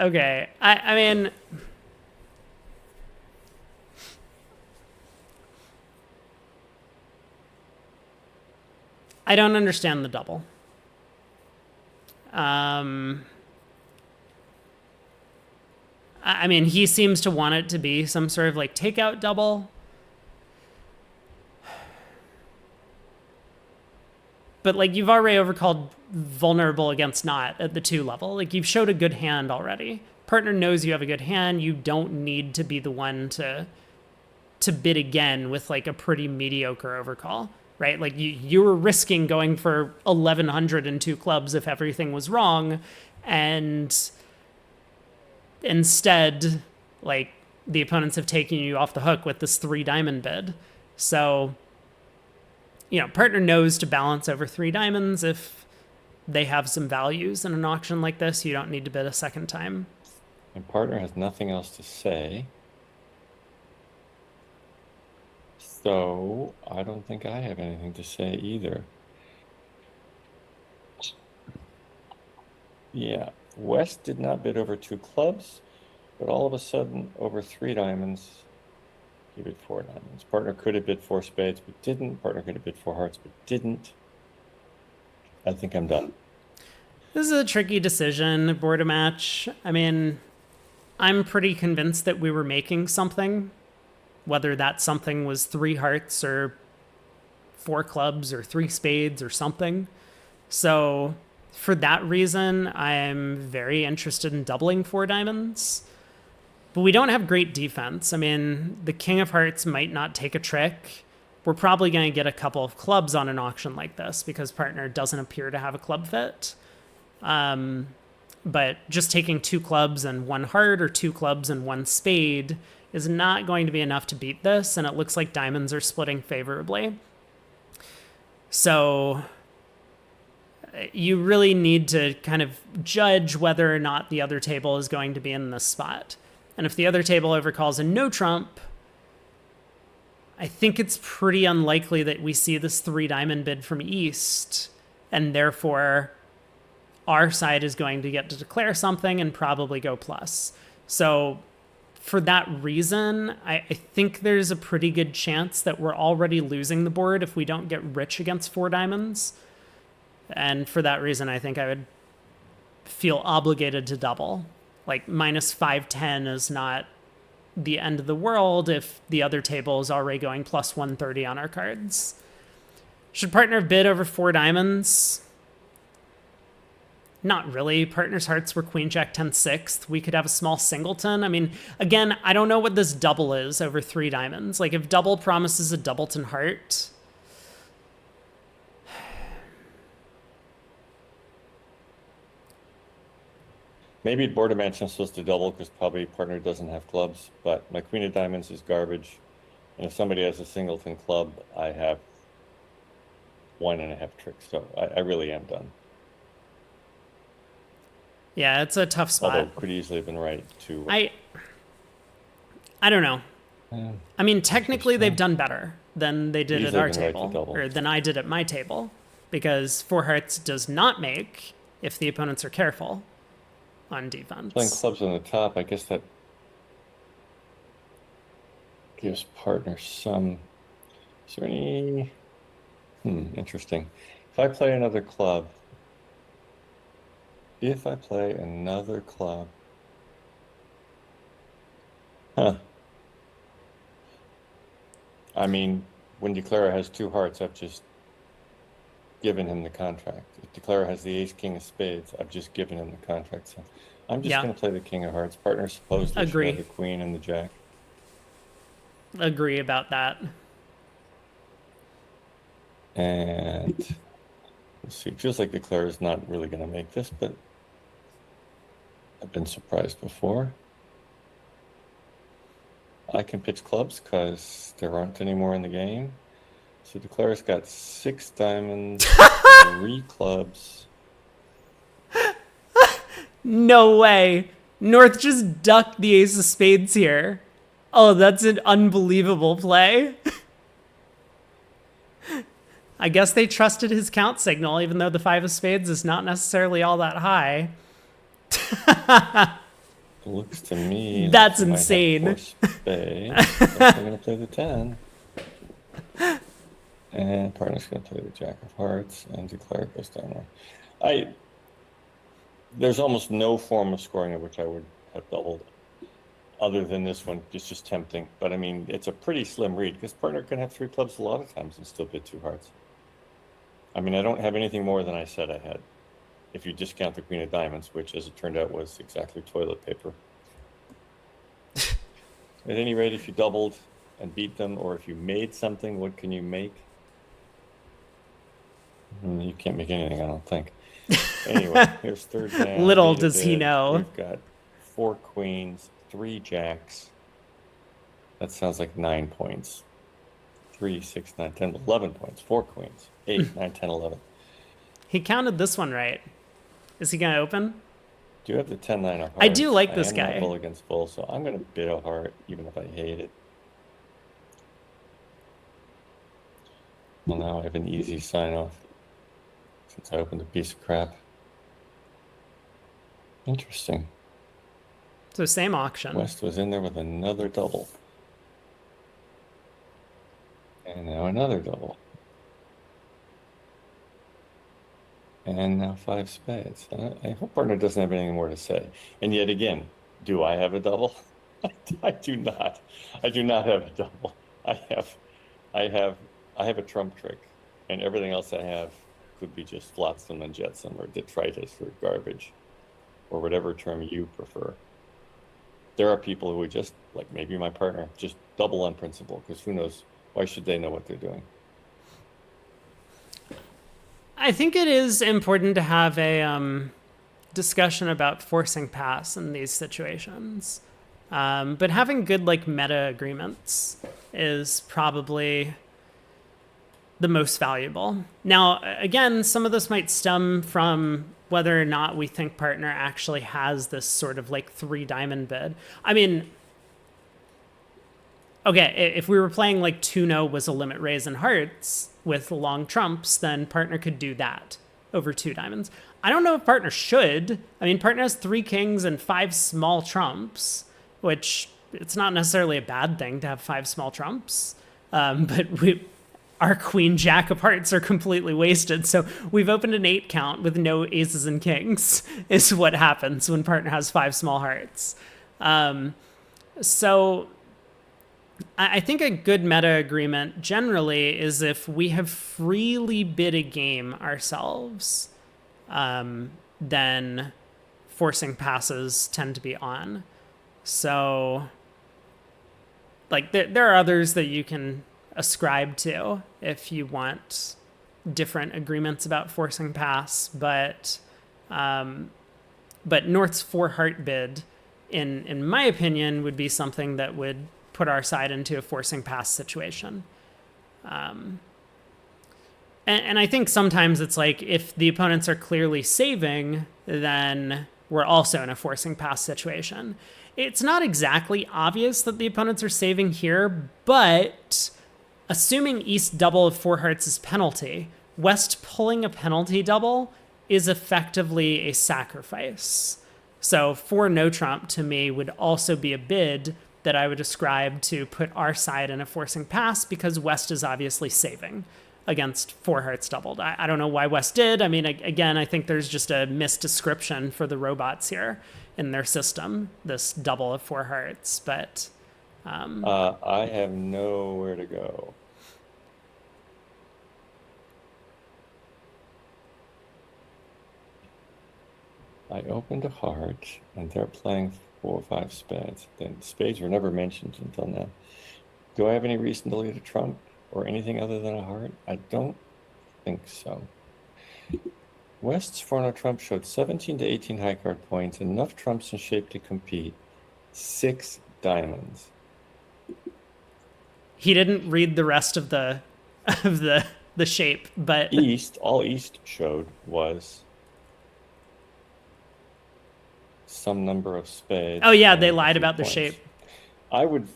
Okay. I mean, I don't understand the double. I mean, he seems to want it to be some sort of like takeout double. But like, you've already overcalled vulnerable against not at the 2 level. Like, you've showed a good hand already. Partner knows you have a good hand. You don't need to be the one to bid again with like a pretty mediocre overcall, right? Like you were risking going for 1100 and 2 clubs if everything was wrong, and instead, like, the opponents have taken you off the hook with this 3 diamond bid. So, you know, partner knows to balance over 3 diamonds if they have some values in an auction like this. You don't need to bid a second time. And partner has nothing else to say. So I don't think I have anything to say either. Yeah, West did not bid over 2 clubs, but all of a sudden over 3 diamonds, he bid 4 diamonds. Partner could have bid 4 spades, but didn't. Partner could have bid 4 hearts, but didn't. I think I'm done. This is a tricky decision, board a match. I mean, I'm pretty convinced that we were making something, whether that something was 3 hearts or 4 clubs or 3 spades or something. So for that reason, I'm very interested in doubling 4 diamonds. But we don't have great defense. I mean, the king of hearts might not take a trick. We're probably going to get a couple of clubs on an auction like this because partner doesn't appear to have a club fit. But just taking 2 clubs and 1 heart or 2 clubs and 1 spade is not going to be enough to beat this, and it looks like diamonds are splitting favorably. So you really need to kind of judge whether or not the other table is going to be in this spot. And if the other table overcalls a no trump, I think it's pretty unlikely that we see this 3 diamond bid from East, and therefore our side is going to get to declare something and probably go plus. So for that reason, I think there's a pretty good chance that we're already losing the board if we don't get rich against 4 diamonds. And for that reason, I think I would feel obligated to double. Like, minus 510 is not the end of the world if the other table is already going plus 130 on our cards. Should partner bid over 4 diamonds? Not really. Partner's hearts were queen, jack, 10, 6th. We could have a small singleton. I mean, again, I don't know what this double is over 3 diamonds. Like, if double promises a doubleton heart, maybe board a match I'm supposed to double because probably partner doesn't have clubs, but my queen of diamonds is garbage. And if somebody has a singleton club, I have 1.5 tricks. So I really am done. yeah, it's a tough spot. Although could easily have been right to. I don't know. I mean, technically they've done better than they did at our table, or than I did at my table, because 4 hearts does not make if the opponents are careful. on Playing defense. clubs on the top, I guess that gives partner some. Is there any? Interesting. If I play another club, huh? I mean, when Declara has two hearts, I've just given him the contract. If Declara has the ace, king of spades, I've just given him the contract. So I'm just Yeah, going to play the king of hearts. Partner supposedly should have agree. the queen and the jack. Agree about that. And let's see, it feels like Declara is not really going to make this, but I've been surprised before. I can pitch clubs because there aren't any more in the game. So Declara's got 6 diamonds, 3 clubs. No way. North just ducked the ace of spades here. Oh, that's an unbelievable play. I guess they trusted his count signal, even though the 5 of spades is not necessarily all that high. It looks to me That's like you might insane. have 4 spades. So I'm going to play the 10. And partner's going to play the jack of hearts, and Declare goes down there. There's almost no form of scoring at which I would have doubled, other than this one. It's just tempting. But I mean, it's a pretty slim read because partner can have 3 clubs a lot of times and still bid 2 hearts. I mean, I don't have anything more than I said I had. If you discount the queen of diamonds, which as it turned out was exactly toilet paper. At any rate, if you doubled and beat them, or if you made something, what can you make? You can't make anything, I don't think. Anyway, here's third down. Little Beta does he bid. know. We've got 4 queens, 3 jacks. That sounds like 9 points. 3, 6, 9, 10, 11 points. 4 queens. 8, 9, 10, 11. He counted this one right. Is he going to open? Do you have the 10, 9 of hearts? I do like this I am guy. not full against full, so I'm going to bid a heart, even if I hate it. Well, now I have an easy sign-off, since I opened a piece of crap. Interesting. So same auction. West was in there with another double. And now another double. And now 5 spades. I hope partner doesn't have anything more to say. And yet again, do I have a double? I do not. I do not have a double. I have a trump trick, and everything else I have could be just flotsam and jetsam or detritus or garbage, or whatever term you prefer. There are people who would just, like maybe my partner, just double on principle, because who knows? Why should they know what they're doing? I think it is important to have a discussion about forcing pass in these situations. But having good like meta agreements is probably the most valuable. Now, again, some of this might stem from whether or not we think partner actually has this sort of like 3 diamond bid. I mean, okay, if we were playing like 2-0 was a limit raise in hearts with long trumps, then partner could do that over 2 diamonds. I don't know if partner should. I mean, partner has 3 kings and 5 small trumps, which it's not necessarily a bad thing to have 5 small trumps. But our queen jack of hearts are completely wasted. So we've opened an 8 count with no aces and kings is what happens when partner has 5 small hearts. So I think a good meta agreement generally is if we have freely bid a game ourselves, then forcing passes tend to be on. So like there are others that you can ascribe to if you want different agreements about forcing pass, but North's 4 heart bid, in my opinion, would be something that would put our side into a forcing pass situation. And I think sometimes it's like if the opponents are clearly saving, then we're also in a forcing pass situation. It's not exactly obvious that the opponents are saving here, but assuming East double of 4 hearts is penalty, West pulling a penalty double is effectively a sacrifice. So for no trump to me would also be a bid that I would ascribe to put our side in a forcing pass, because West is obviously saving against four hearts doubled. I don't know why West did. I mean, again, I think there's just a misdescription for the robots here in their system, this double of four hearts. But I have nowhere to go. I opened a heart, and they're playing 4 or 5 spades. Then spades were never mentioned until now. Do I have any reason to lead a trump or anything other than a heart? I don't think so. West's 4-no trump showed 17 to 18 high card points, enough trumps in shape to compete. 6 diamonds. He didn't read the rest of the shape, but All East showed was some number of spades. Oh yeah, they lied about the shape. I would,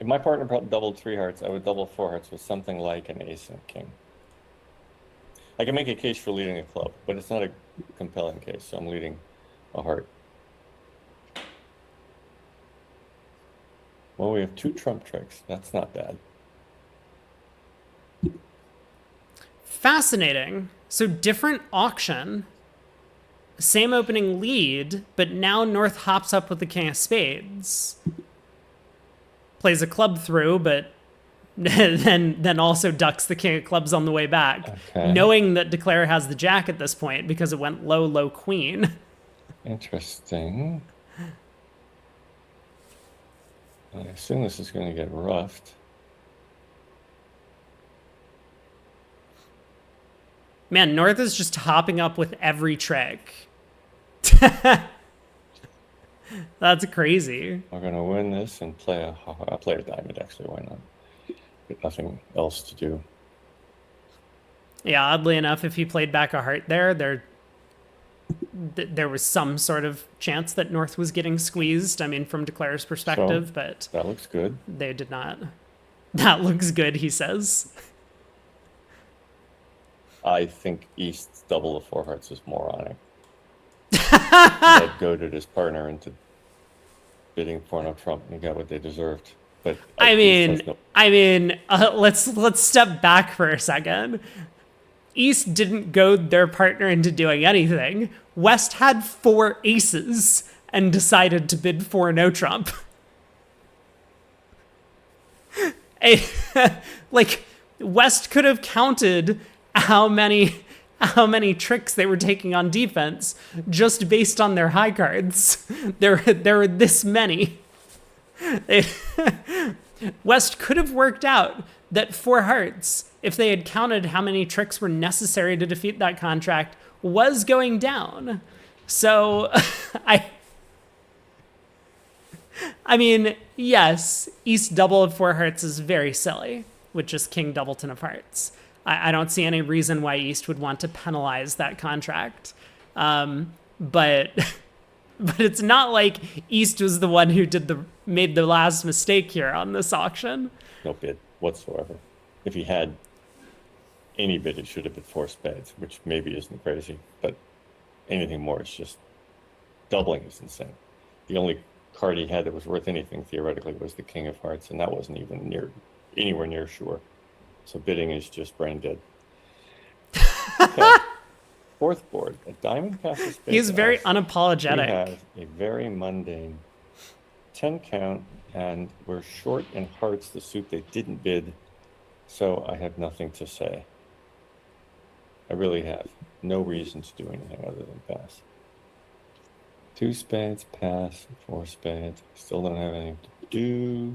if my partner doubled 3 hearts, I would double 4 hearts with something like an ace and a king. I can make a case for leading a club, but it's not a compelling case, so I'm leading a heart. Well, we have 2 trump tricks. That's not bad. Fascinating. So different auction, same opening lead, but now North hops up with the king of spades. Plays a club through, but then also ducks the king of clubs on the way back, Okay. knowing that Declare has the jack at this point because it went low, low, queen. Interesting. I assume this is going to get roughed. Man, North is just hopping up with every trick. That's crazy. We're going to win this and I'll play a diamond, actually. Why not? Got nothing else to do. Yeah, oddly enough, if he played back a heart there was some sort of chance that North was getting squeezed. I mean, from Declare's perspective, but That looks good. they did not. That looks good, he says. I think East's double of 4 hearts is moronic. That goaded his partner into bidding for no trump, and he got what they deserved. But let's step back for a second. East didn't goad their partner into doing anything. West had 4 aces and decided to bid for no trump. Like, West could have counted how many tricks they were taking on defense just based on their high cards. There were this many. West could have worked out that 4 hearts, if they had counted how many tricks were necessary to defeat that contract, was going down. So I mean, yes, East double of 4 hearts is very silly with just King Doubleton of hearts. I don't see any reason why East would want to penalize that contract. But it's not like East was the one who made the last mistake here on this auction. no bid whatsoever. If he had any bid, it should have been 4 spades, which maybe isn't crazy, but anything more is just doubling is insane. The only card he had that was worth anything theoretically was the King of Hearts, and that wasn't even anywhere near sure. So bidding is just brain dead. Okay. 4th board, a diamond passes spades. He's very us. unapologetic. We have a very mundane 10 count, and we're short in hearts, the suit they didn't bid, so I have nothing to say. I really have no reason to do anything other than pass. 2 spades, pass. 4 spades, still don't have anything to do.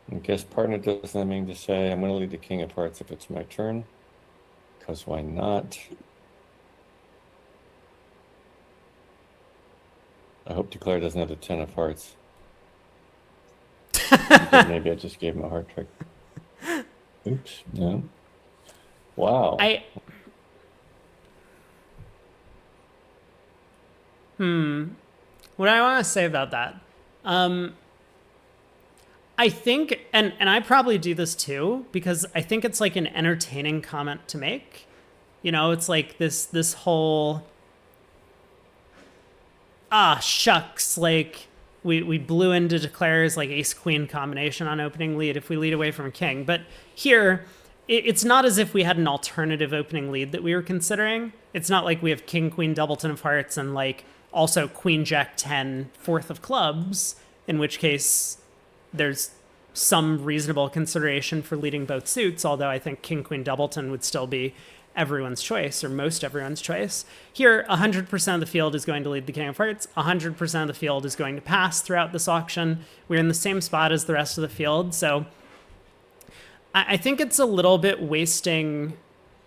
I guess partner doesn't have anything to say. I'm going to lead the King of Hearts if it's my turn, because why not? I hope Declare doesn't have the 10 of Hearts. Maybe I just gave him a heart trick. Oops, no. Wow. What do I want to say about that? I think, and I probably do this too, because I think it's like an entertaining comment to make. You know, it's like this whole shucks, like we blew into Declare's like ace queen combination on opening lead if we lead away from king. But here, it's not as if we had an alternative opening lead that we were considering. It's not like we have king queen doubleton of hearts and like also queen jack 10 fourth of clubs, in which case there's some reasonable consideration for leading both suits, although I think king queen doubleton would still be everyone's choice, or most everyone's choice. Here, 100% of the field is going to lead the king of hearts. 100% of the field is going to pass throughout this auction. We're in the same spot as the rest of the field, so I think it's a little bit wasting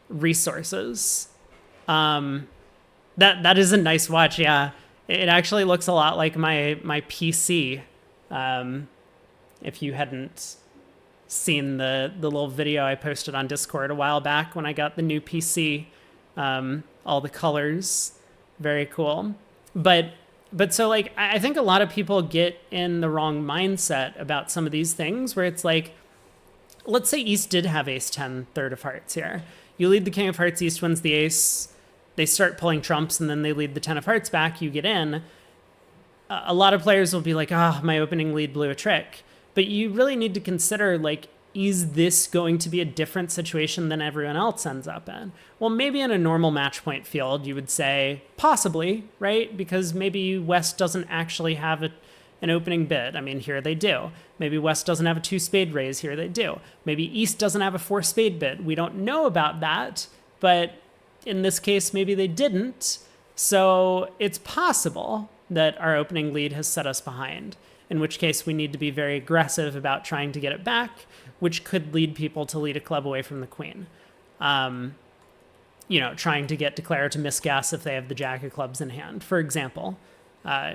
resources. That is a nice watch, yeah. It actually looks a lot like my PC. If you hadn't seen the little video I posted on Discord a while back when I got the new PC, all the colors, very cool. But so like I think a lot of people get in the wrong mindset about some of these things where it's like, let's say East did have ace 10 third of hearts here. You lead the king of hearts, East wins the ace, they start pulling trumps, and then they lead the 10 of hearts back, you get in. A lot of players will be like, my opening lead blew a trick. But you really need to consider, like, is this going to be a different situation than everyone else ends up in? Well, maybe in a normal match point field, you would say possibly, right? Because maybe West doesn't actually have an opening bid. I mean, here they do. Maybe West doesn't have a 2-spade raise. Here they do. Maybe East doesn't have a 4-spade bid. We don't know about that, but in this case, maybe they didn't. So it's possible that our opening lead has set us behind, in which case we need to be very aggressive about trying to get it back, which could lead people to lead a club away from the queen. Trying to get Declare to misgas if they have the jack of clubs in hand, for example,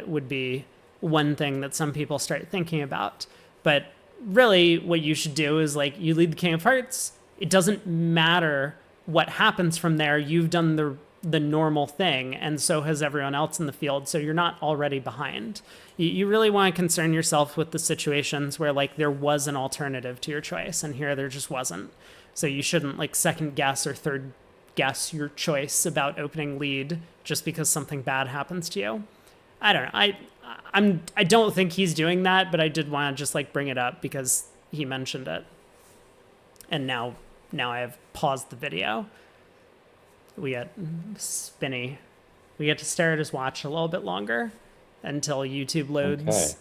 would be one thing that some people start thinking about. But really what you should do is, like, you lead the king of hearts. It doesn't matter what happens from there. You've done the normal thing, and so has everyone else in the field, so you're not already behind. You really want to concern yourself with the situations where, like, there was an alternative to your choice, and here there just wasn't. So you shouldn't, like, second guess or third guess your choice about opening lead just because something bad happens to you. I don't know. I don't think he's doing that, but I did want to just, like, bring it up because he mentioned it. And now I have paused the video. We get spinny. We get to stare at his watch a little bit longer until YouTube loads. Okay.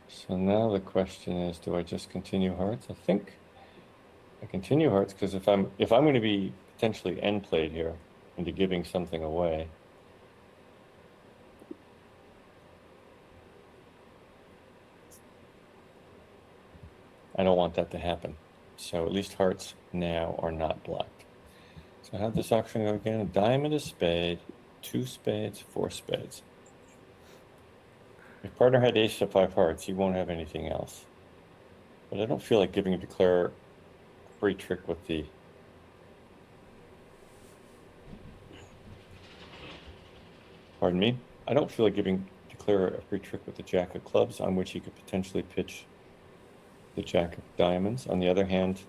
So now the question is, do I just continue hearts? I think I continue hearts because if I'm going to be potentially end played here into giving something away, I don't want that to happen. So at least hearts now are not blocked. So how this auction go again? A diamond, a spade, 2 spades, 4 spades. If partner had ace of 5 hearts, he won't have anything else. But I don't feel like giving Declare a free trick with the... Pardon me? I don't feel like giving Declare a free trick with the jack of clubs on which he could potentially pitch the jack of diamonds. On the other hand,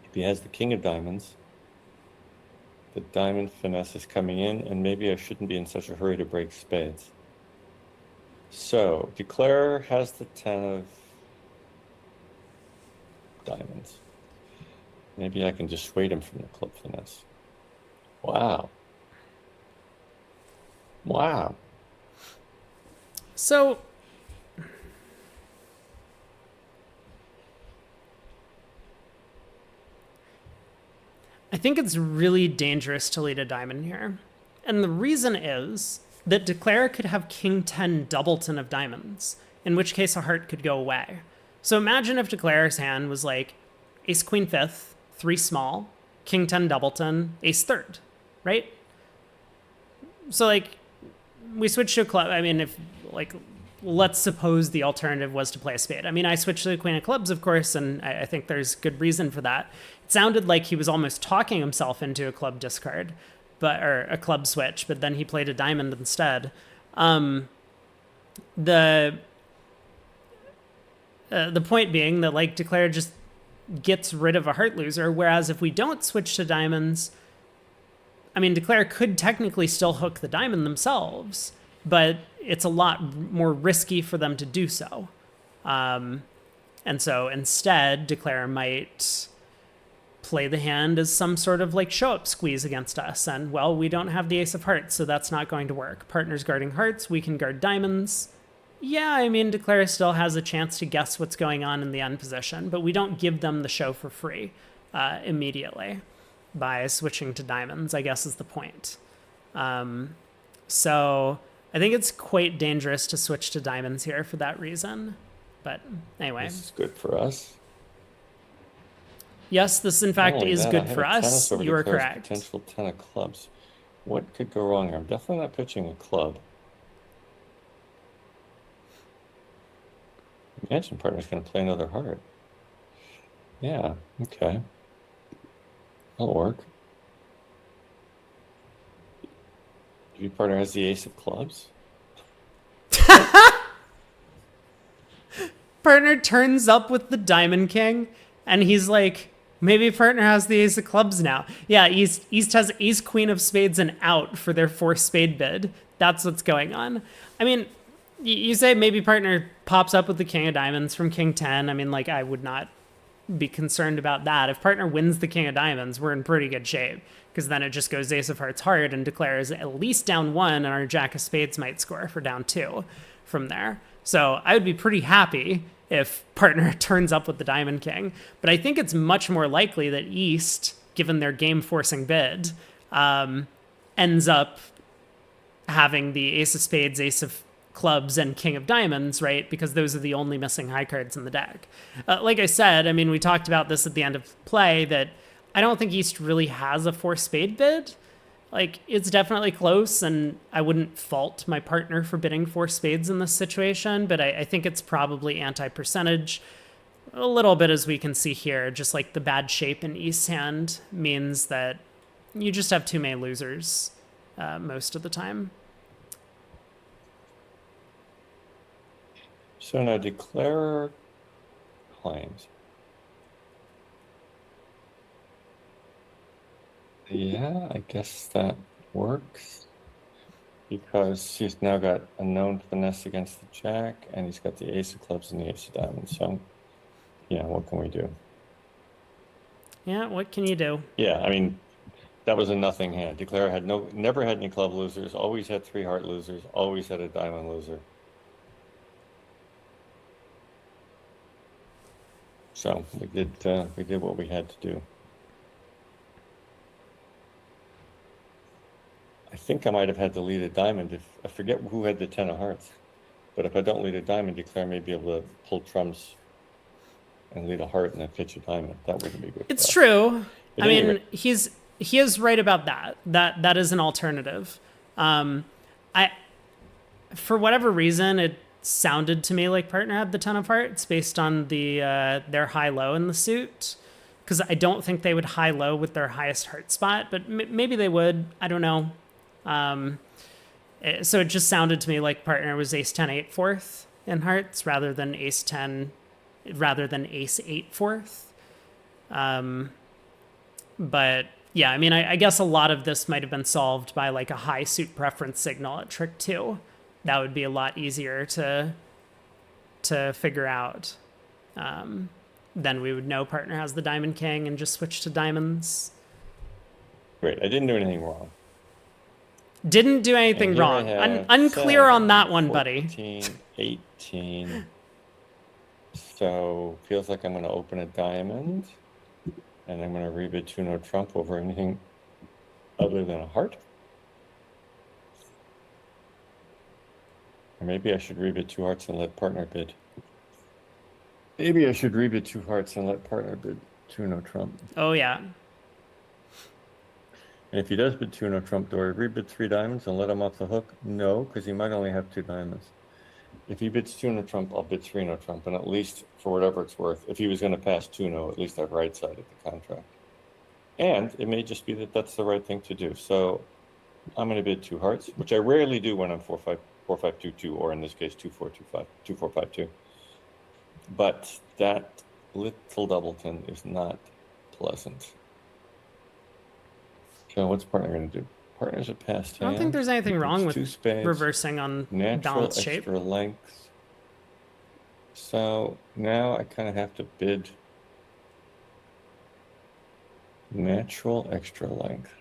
if he has the king of diamonds, the diamond finesse is coming in, and maybe I shouldn't be in such a hurry to break spades. So, Declare has the 10 of diamonds. Maybe I can dissuade him from the club finesse. Wow. Wow. So, I think it's really dangerous to lead a diamond here. And the reason is that Declare could have king 10 doubleton of diamonds, in which case a heart could go away. So imagine if Declare's hand was like ace queen 5th, 3 small, king 10 doubleton, ace 3rd, right? So, like, we switch to a club. I mean, if, like, let's suppose the alternative was to play a spade. I mean, I switched to the queen of clubs, of course, and I think there's good reason for that. It sounded like he was almost talking himself into a club discard, or a club switch, but then he played a diamond instead. The point being that, like, Declare just gets rid of a heart loser. Whereas if we don't switch to diamonds, I mean, Declare could technically still hook the diamond themselves, but it's a lot more risky for them to do so. And so instead, Declare might play the hand as some sort of like show up squeeze against us. And well, we don't have the ace of hearts, so that's not going to work. Partner's guarding hearts, we can guard diamonds. Yeah, I mean, Declare still has a chance to guess what's going on in the end position, but we don't give them the show for free immediately by switching to diamonds, I guess is the point. So I think it's quite dangerous to switch to diamonds here for that reason. But anyway. This is good for us. Yes, this in fact is good for us. You are correct. Potential 10 of clubs. What could go wrong here? I'm definitely not pitching a club. Imagine partner's going to play another heart. Yeah, okay. That'll work. Your partner has the ace of clubs. Partner turns up with the diamond king, and he's like, maybe partner has the ace of clubs now. Yeah, East has ace queen of spades and out for their 4 spade bid. That's what's going on. I mean, you say maybe partner pops up with the king of diamonds from king 10. I mean, like, I would not be concerned about that. If partner wins the king of diamonds, we're in pretty good shape, because then it just goes ace of hearts hard and declares at least down 1, and our jack of spades might score for down 2 from there. So I would be pretty happy if partner turns up with the diamond king. But I think it's much more likely that East, given their game forcing bid, ends up having the ace of spades, ace of clubs, and king of diamonds, right? Because those are the only missing high cards in the deck. Like I said, I mean, we talked about this at the end of play, that I don't think East really has a 4 spade bid. Like, it's definitely close, and I wouldn't fault my partner for bidding 4 spades in this situation, but I think it's probably anti-percentage. A little bit, as we can see here, just like the bad shape in East's hand means that you just have too many losers most of the time. So now declare claims. Yeah, I guess that works, because she's now got a known finesse against the jack, and he's got the ace of clubs and the ace of diamonds. So, yeah, what can we do? Yeah, what can you do? Yeah, I mean, that was a nothing hand. Declare had never had any club losers, always had 3 heart losers, always had a diamond loser. So we did what we had to do. I think I might have had to lead a diamond. If I forget who had the 10 of hearts, but if I don't lead a diamond, Declare may be able to pull trumps and lead a heart and then pitch a diamond. That wouldn't be good. It's true. I mean, he is right about that. That is an alternative. For whatever reason, it sounded to me like partner had the 10 of hearts based on their high-low in the suit, because I don't think they would high-low with their highest heart spot, but maybe they would. I don't know. So it just sounded to me like partner was ace 10 8 fourth in hearts rather than ace 10, rather than ace 8 fourth. But yeah, I mean, I guess a lot of this might have been solved by like a high suit preference signal at trick 2. That would be a lot easier to figure out. Then we would know partner has the diamond king and just switch to diamonds. Great, I didn't do anything wrong. Didn't do anything wrong. Unclear on that one, 14, buddy. 18. So feels like I'm going to open a diamond, and I'm going to rebid 2 no trump over anything other than a heart. Or maybe I should rebid 2 hearts and let partner bid. Maybe I should rebid 2 hearts and let partner bid 2 no trump. Oh, yeah. And if he does bid 2 no trump, do I rebid 3 diamonds and let him off the hook? No, because he might only have 2 diamonds. If he bids 2 no trump, I'll bid 3 no trump, and at least for whatever it's worth, if he was going to pass 2 no, at least I've right-sided the contract. And it may just be that that's the right thing to do. So I'm going to bid 2 hearts, which I rarely do when I'm 4-5-2-2, or in this case 2-4-2-5, 2-4-5-2. But that little doubleton is not pleasant. So what's partner going to do? Partner's a passed I don't think hand. there's anything He wrong bids with two spades, reversing on natural balanced shape. extra length. So now I kind of have to bid natural extra length.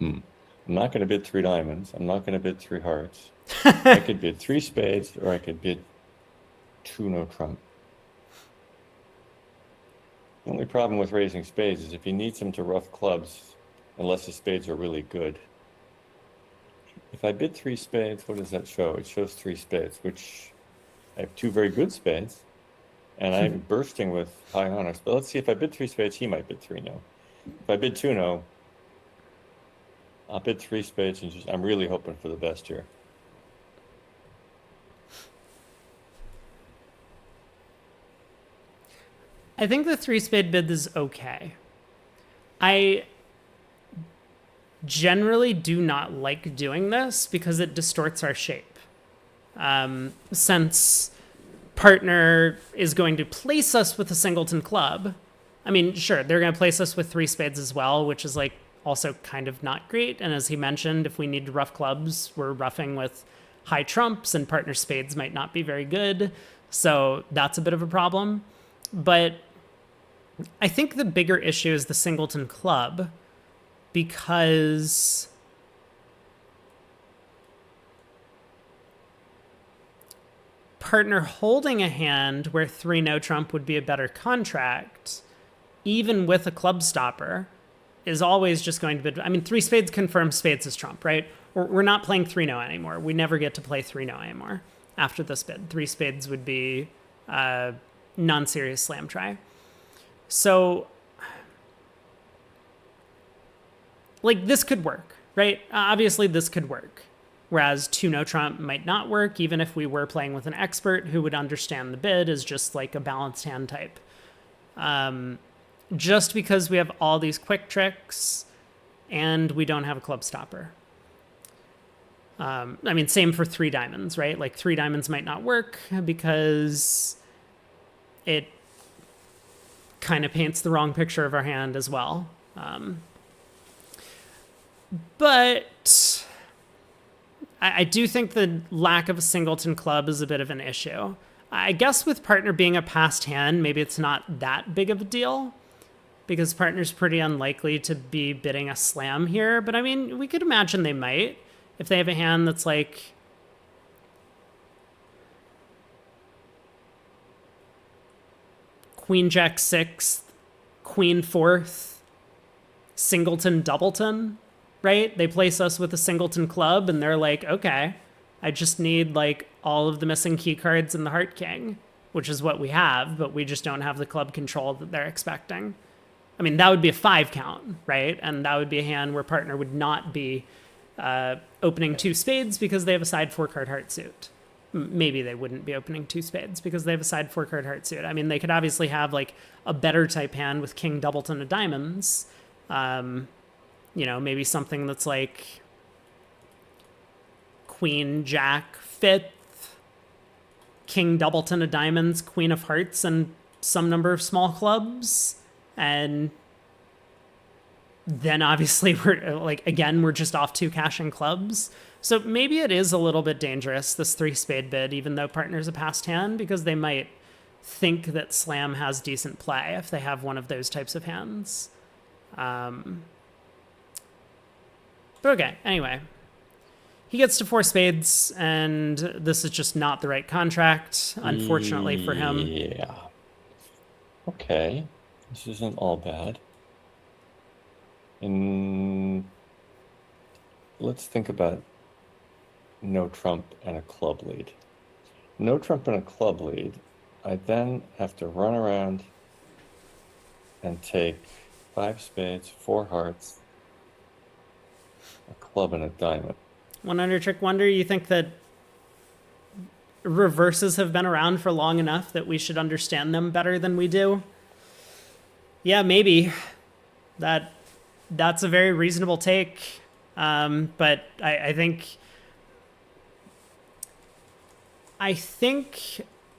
I'm not going to bid 3 diamonds. I'm not going to bid 3 hearts. I could bid 3 spades, or I could bid 2 no trump. The only problem with raising spades is if he needs them to rough clubs, unless the spades are really good. If I bid 3 spades, what does that show? It shows 3 spades, which I have 2 very good spades, and I'm bursting with high honors. But let's see, if I bid 3 spades, he might bid 3 no. If I bid 2 no, I'll bid 3 spades, and I'm really hoping for the best here. I think the 3 spade bid is okay. I generally do not like doing this because it distorts our shape. Since partner is going to place us with a singleton club, I mean, sure, they're going to place us with 3 spades as well, which is like also kind of not great. And as he mentioned, if we need to rough clubs, we're roughing with high trumps, and partner spades might not be very good. So that's a bit of a problem. But I think the bigger issue is the singleton club, because partner holding a hand where 3 no trump would be a better contract, even with a club stopper, is always just going to be, I mean, 3 spades confirms spades is trump, right? We're not playing 3 no anymore. We never get to play 3 no anymore after this bid. 3 spades would be a non-serious slam try. So, like, this could work, right? Obviously, this could work. Whereas 2 no trump might not work, even if we were playing with an expert who would understand the bid as just like a balanced hand type. Just because we have all these quick tricks and we don't have a club stopper. I mean, same for 3 diamonds, right? Like 3 diamonds might not work because it kind of paints the wrong picture of our hand as well. But I do think the lack of a singleton club is a bit of an issue. I guess with partner being a passed hand, maybe it's not that big of a deal, because partner's pretty unlikely to be bidding a slam here. But I mean, we could imagine they might. If they have a hand that's like queen jack 6th, queen 4th, singleton doubleton, right? They place us with a singleton club and they're like, okay, I just need like all of the missing key cards in the heart king, which is what we have, but we just don't have the club control that they're expecting. I mean, that would be a 5 count, right? And that would be a hand where partner would not be opening 2 spades because they have a side 4-card heart suit. Maybe they wouldn't be opening 2 spades because they have a side 4-card heart suit. I mean, they could obviously have like a better type hand with king doubleton of diamonds. You know, maybe something that's like queen jack 5th, king doubleton of diamonds, queen of hearts, and some number of small clubs. And then obviously we're like, again, we're just off 2 cashing clubs. So maybe it is a little bit dangerous, this 3 spade bid, even though partner's a passed hand, because they might think that slam has decent play if they have one of those types of hands. But okay, anyway. He gets to 4 spades, and this is just not the right contract, unfortunately for him. Yeah. Okay. This isn't all bad. And let's think about no trump and a club lead. No trump and a club lead. I then have to run around and take 5 spades, 4 hearts, a club, and a diamond. 100 trick wonder, you think that reverses have been around for long enough that we should understand them better than we do? Yeah, maybe. That's a very reasonable take. But I think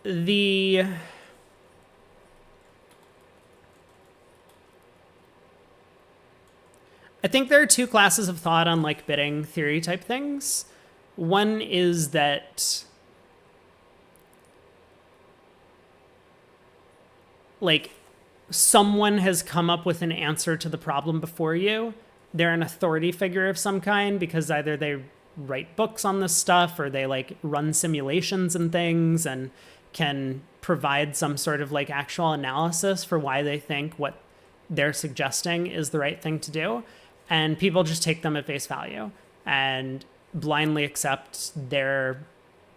the I think there are two classes of thought on like bidding theory type things. One is that like someone has come up with an answer to the problem before you. They're an authority figure of some kind because either they write books on this stuff or they like run simulations and things and can provide some sort of like actual analysis for why they think what they're suggesting is the right thing to do. And people just take them at face value and blindly accept their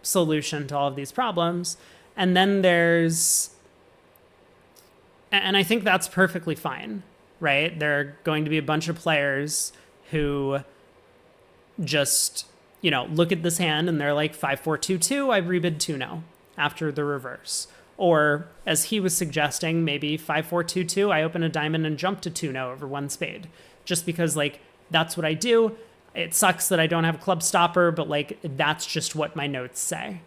solution to all of these problems. And then and I think that's perfectly fine, right? There are going to be a bunch of players who just, look at this hand and they're like 5-4-2-2, I rebid 2-0 after the reverse. Or as he was suggesting, maybe 5-4-2-2, I open a diamond and jump to 2-0 over one spade. Just because like that's what I do. It sucks that I don't have a club stopper, but like that's just what my notes say.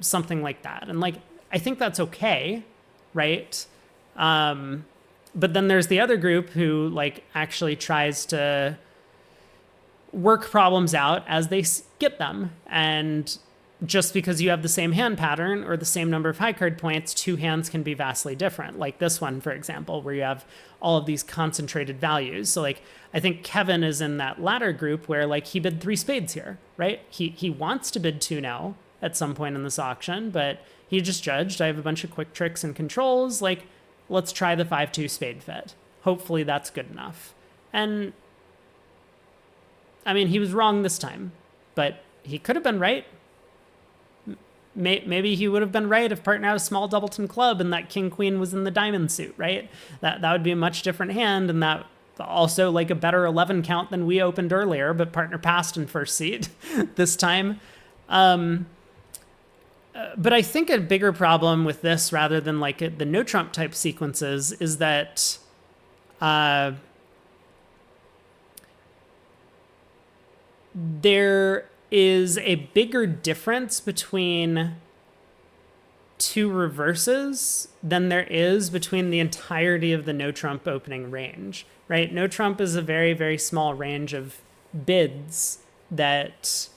Something like that. And like I think that's okay, right? But then there's the other group who like actually tries to work problems out as they get them. And just because you have the same hand pattern or the same number of high card points, two hands can be vastly different. Like this one, for example, where you have all of these concentrated values. So like, I think Kevin is in that latter group where like he bid 3 spades here, right? He wants to bid 2 now at some point in this auction, but he just judged, I have a bunch of quick tricks and controls. Like, let's try the 5-2 spade fit. Hopefully that's good enough. And I mean, he was wrong this time, but he could have been right. Maybe he would have been right if partner had a small doubleton club and that king queen was in the diamond suit, right? That would be a much different hand, and that also like a better 11 count than we opened earlier, but partner passed in first seat this time. But I think a bigger problem with this, rather than like the no trump type sequences, is that there is a bigger difference between 2 reverses than there is between the entirety of the no trump opening range, right? No trump is a very, very small range of bids that,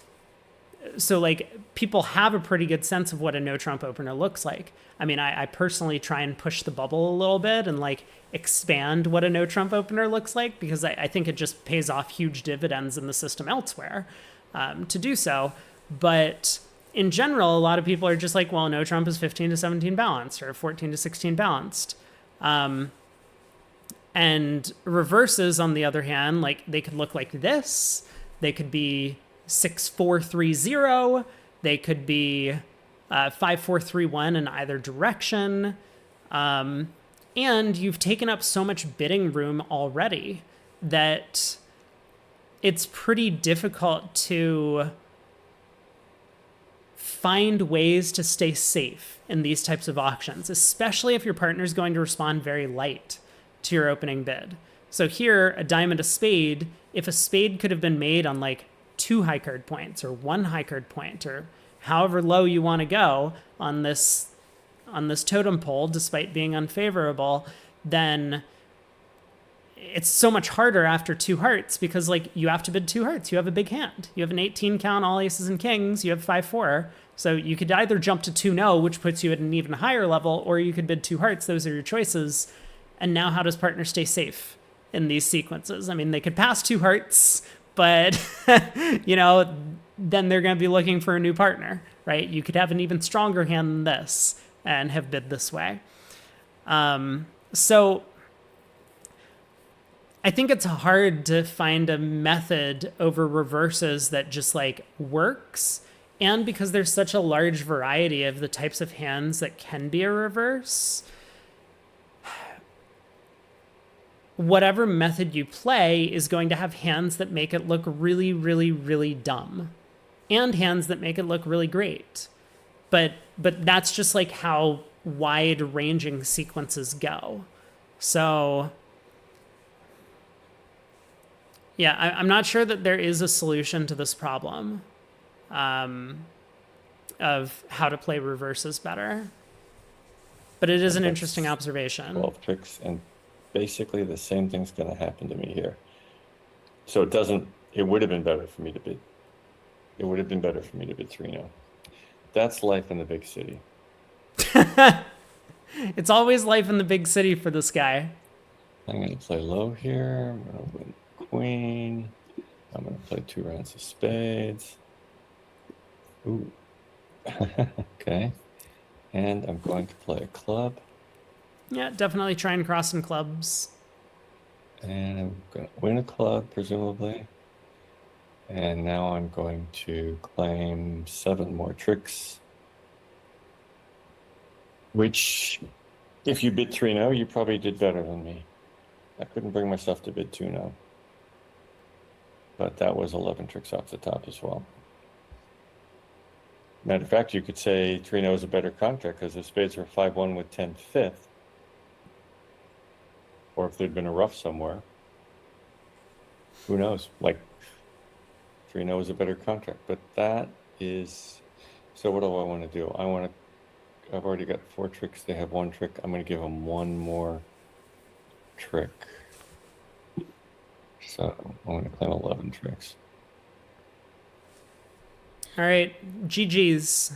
so like people have a pretty good sense of what a no trump opener looks like. I mean, I personally try and push the bubble a little bit and like expand what a no trump opener looks like, because I think it just pays off huge dividends in the system elsewhere. To do so. But in general, a lot of people are just like, well, no trump is 15 to 17 balanced or 14 to 16 balanced. And reverses, on the other hand, like they could look like this. They could be 6-4-3-0. They could be 5-4-3-1 in either direction. And you've taken up so much bidding room already that it's pretty difficult to find ways to stay safe in these types of auctions, especially if your partner is going to respond very light to your opening bid. So here, a diamond, a spade, if a spade could have been made on like 2 high card points or 1 high card point or however low you want to go on this totem pole, despite being unfavorable, then it's so much harder after 2 hearts, because like you have to bid 2 hearts. You have a big hand. You have an 18 count, all aces and kings. You have 5-4. So you could either jump to 2-0, which puts you at an even higher level, or you could bid 2 hearts. Those are your choices. And now how does partner stay safe in these sequences? I mean, they could pass 2 hearts, but then they're going to be looking for a new partner, right? You could have an even stronger hand than this and have bid this way. So I think it's hard to find a method over reverses that just like works. And because there's such a large variety of the types of hands that can be a reverse, whatever method you play is going to have hands that make it look really, really, really dumb and hands that make it look really great. But that's just like how wide ranging sequences go. So yeah, I'm not sure that there is a solution to this problem of how to play reverses better. But it is an interesting observation. 12 tricks, and basically the same thing's going to happen to me here. So it doesn't, it would have been better for me to bid. It would have been better for me to bid 3-0. That's life in the big city. It's always life in the big city for this guy. I'm going to play low here. I'm going to win queen. I'm going to play 2 rounds of spades. Ooh. Okay. And I'm going to play a club. Yeah, definitely try and cross some clubs. And I'm going to win a club, presumably. And now I'm going to claim 7 more tricks. Which, if you bid 3-0, you probably did better than me. I couldn't bring myself to bid 2-0. But that was 11 tricks off the top as well. Matter of fact, you could say 3-0 is a better contract because if spades were 5-1 with 10-5, or if there'd been a rough somewhere, who knows? Like 3-0 is a better contract, but that is. So what do I want to do? I've already got 4 tricks. They have 1 trick. I'm going to give them 1 more trick. So I'm going to claim 11 tricks. All right, GG's.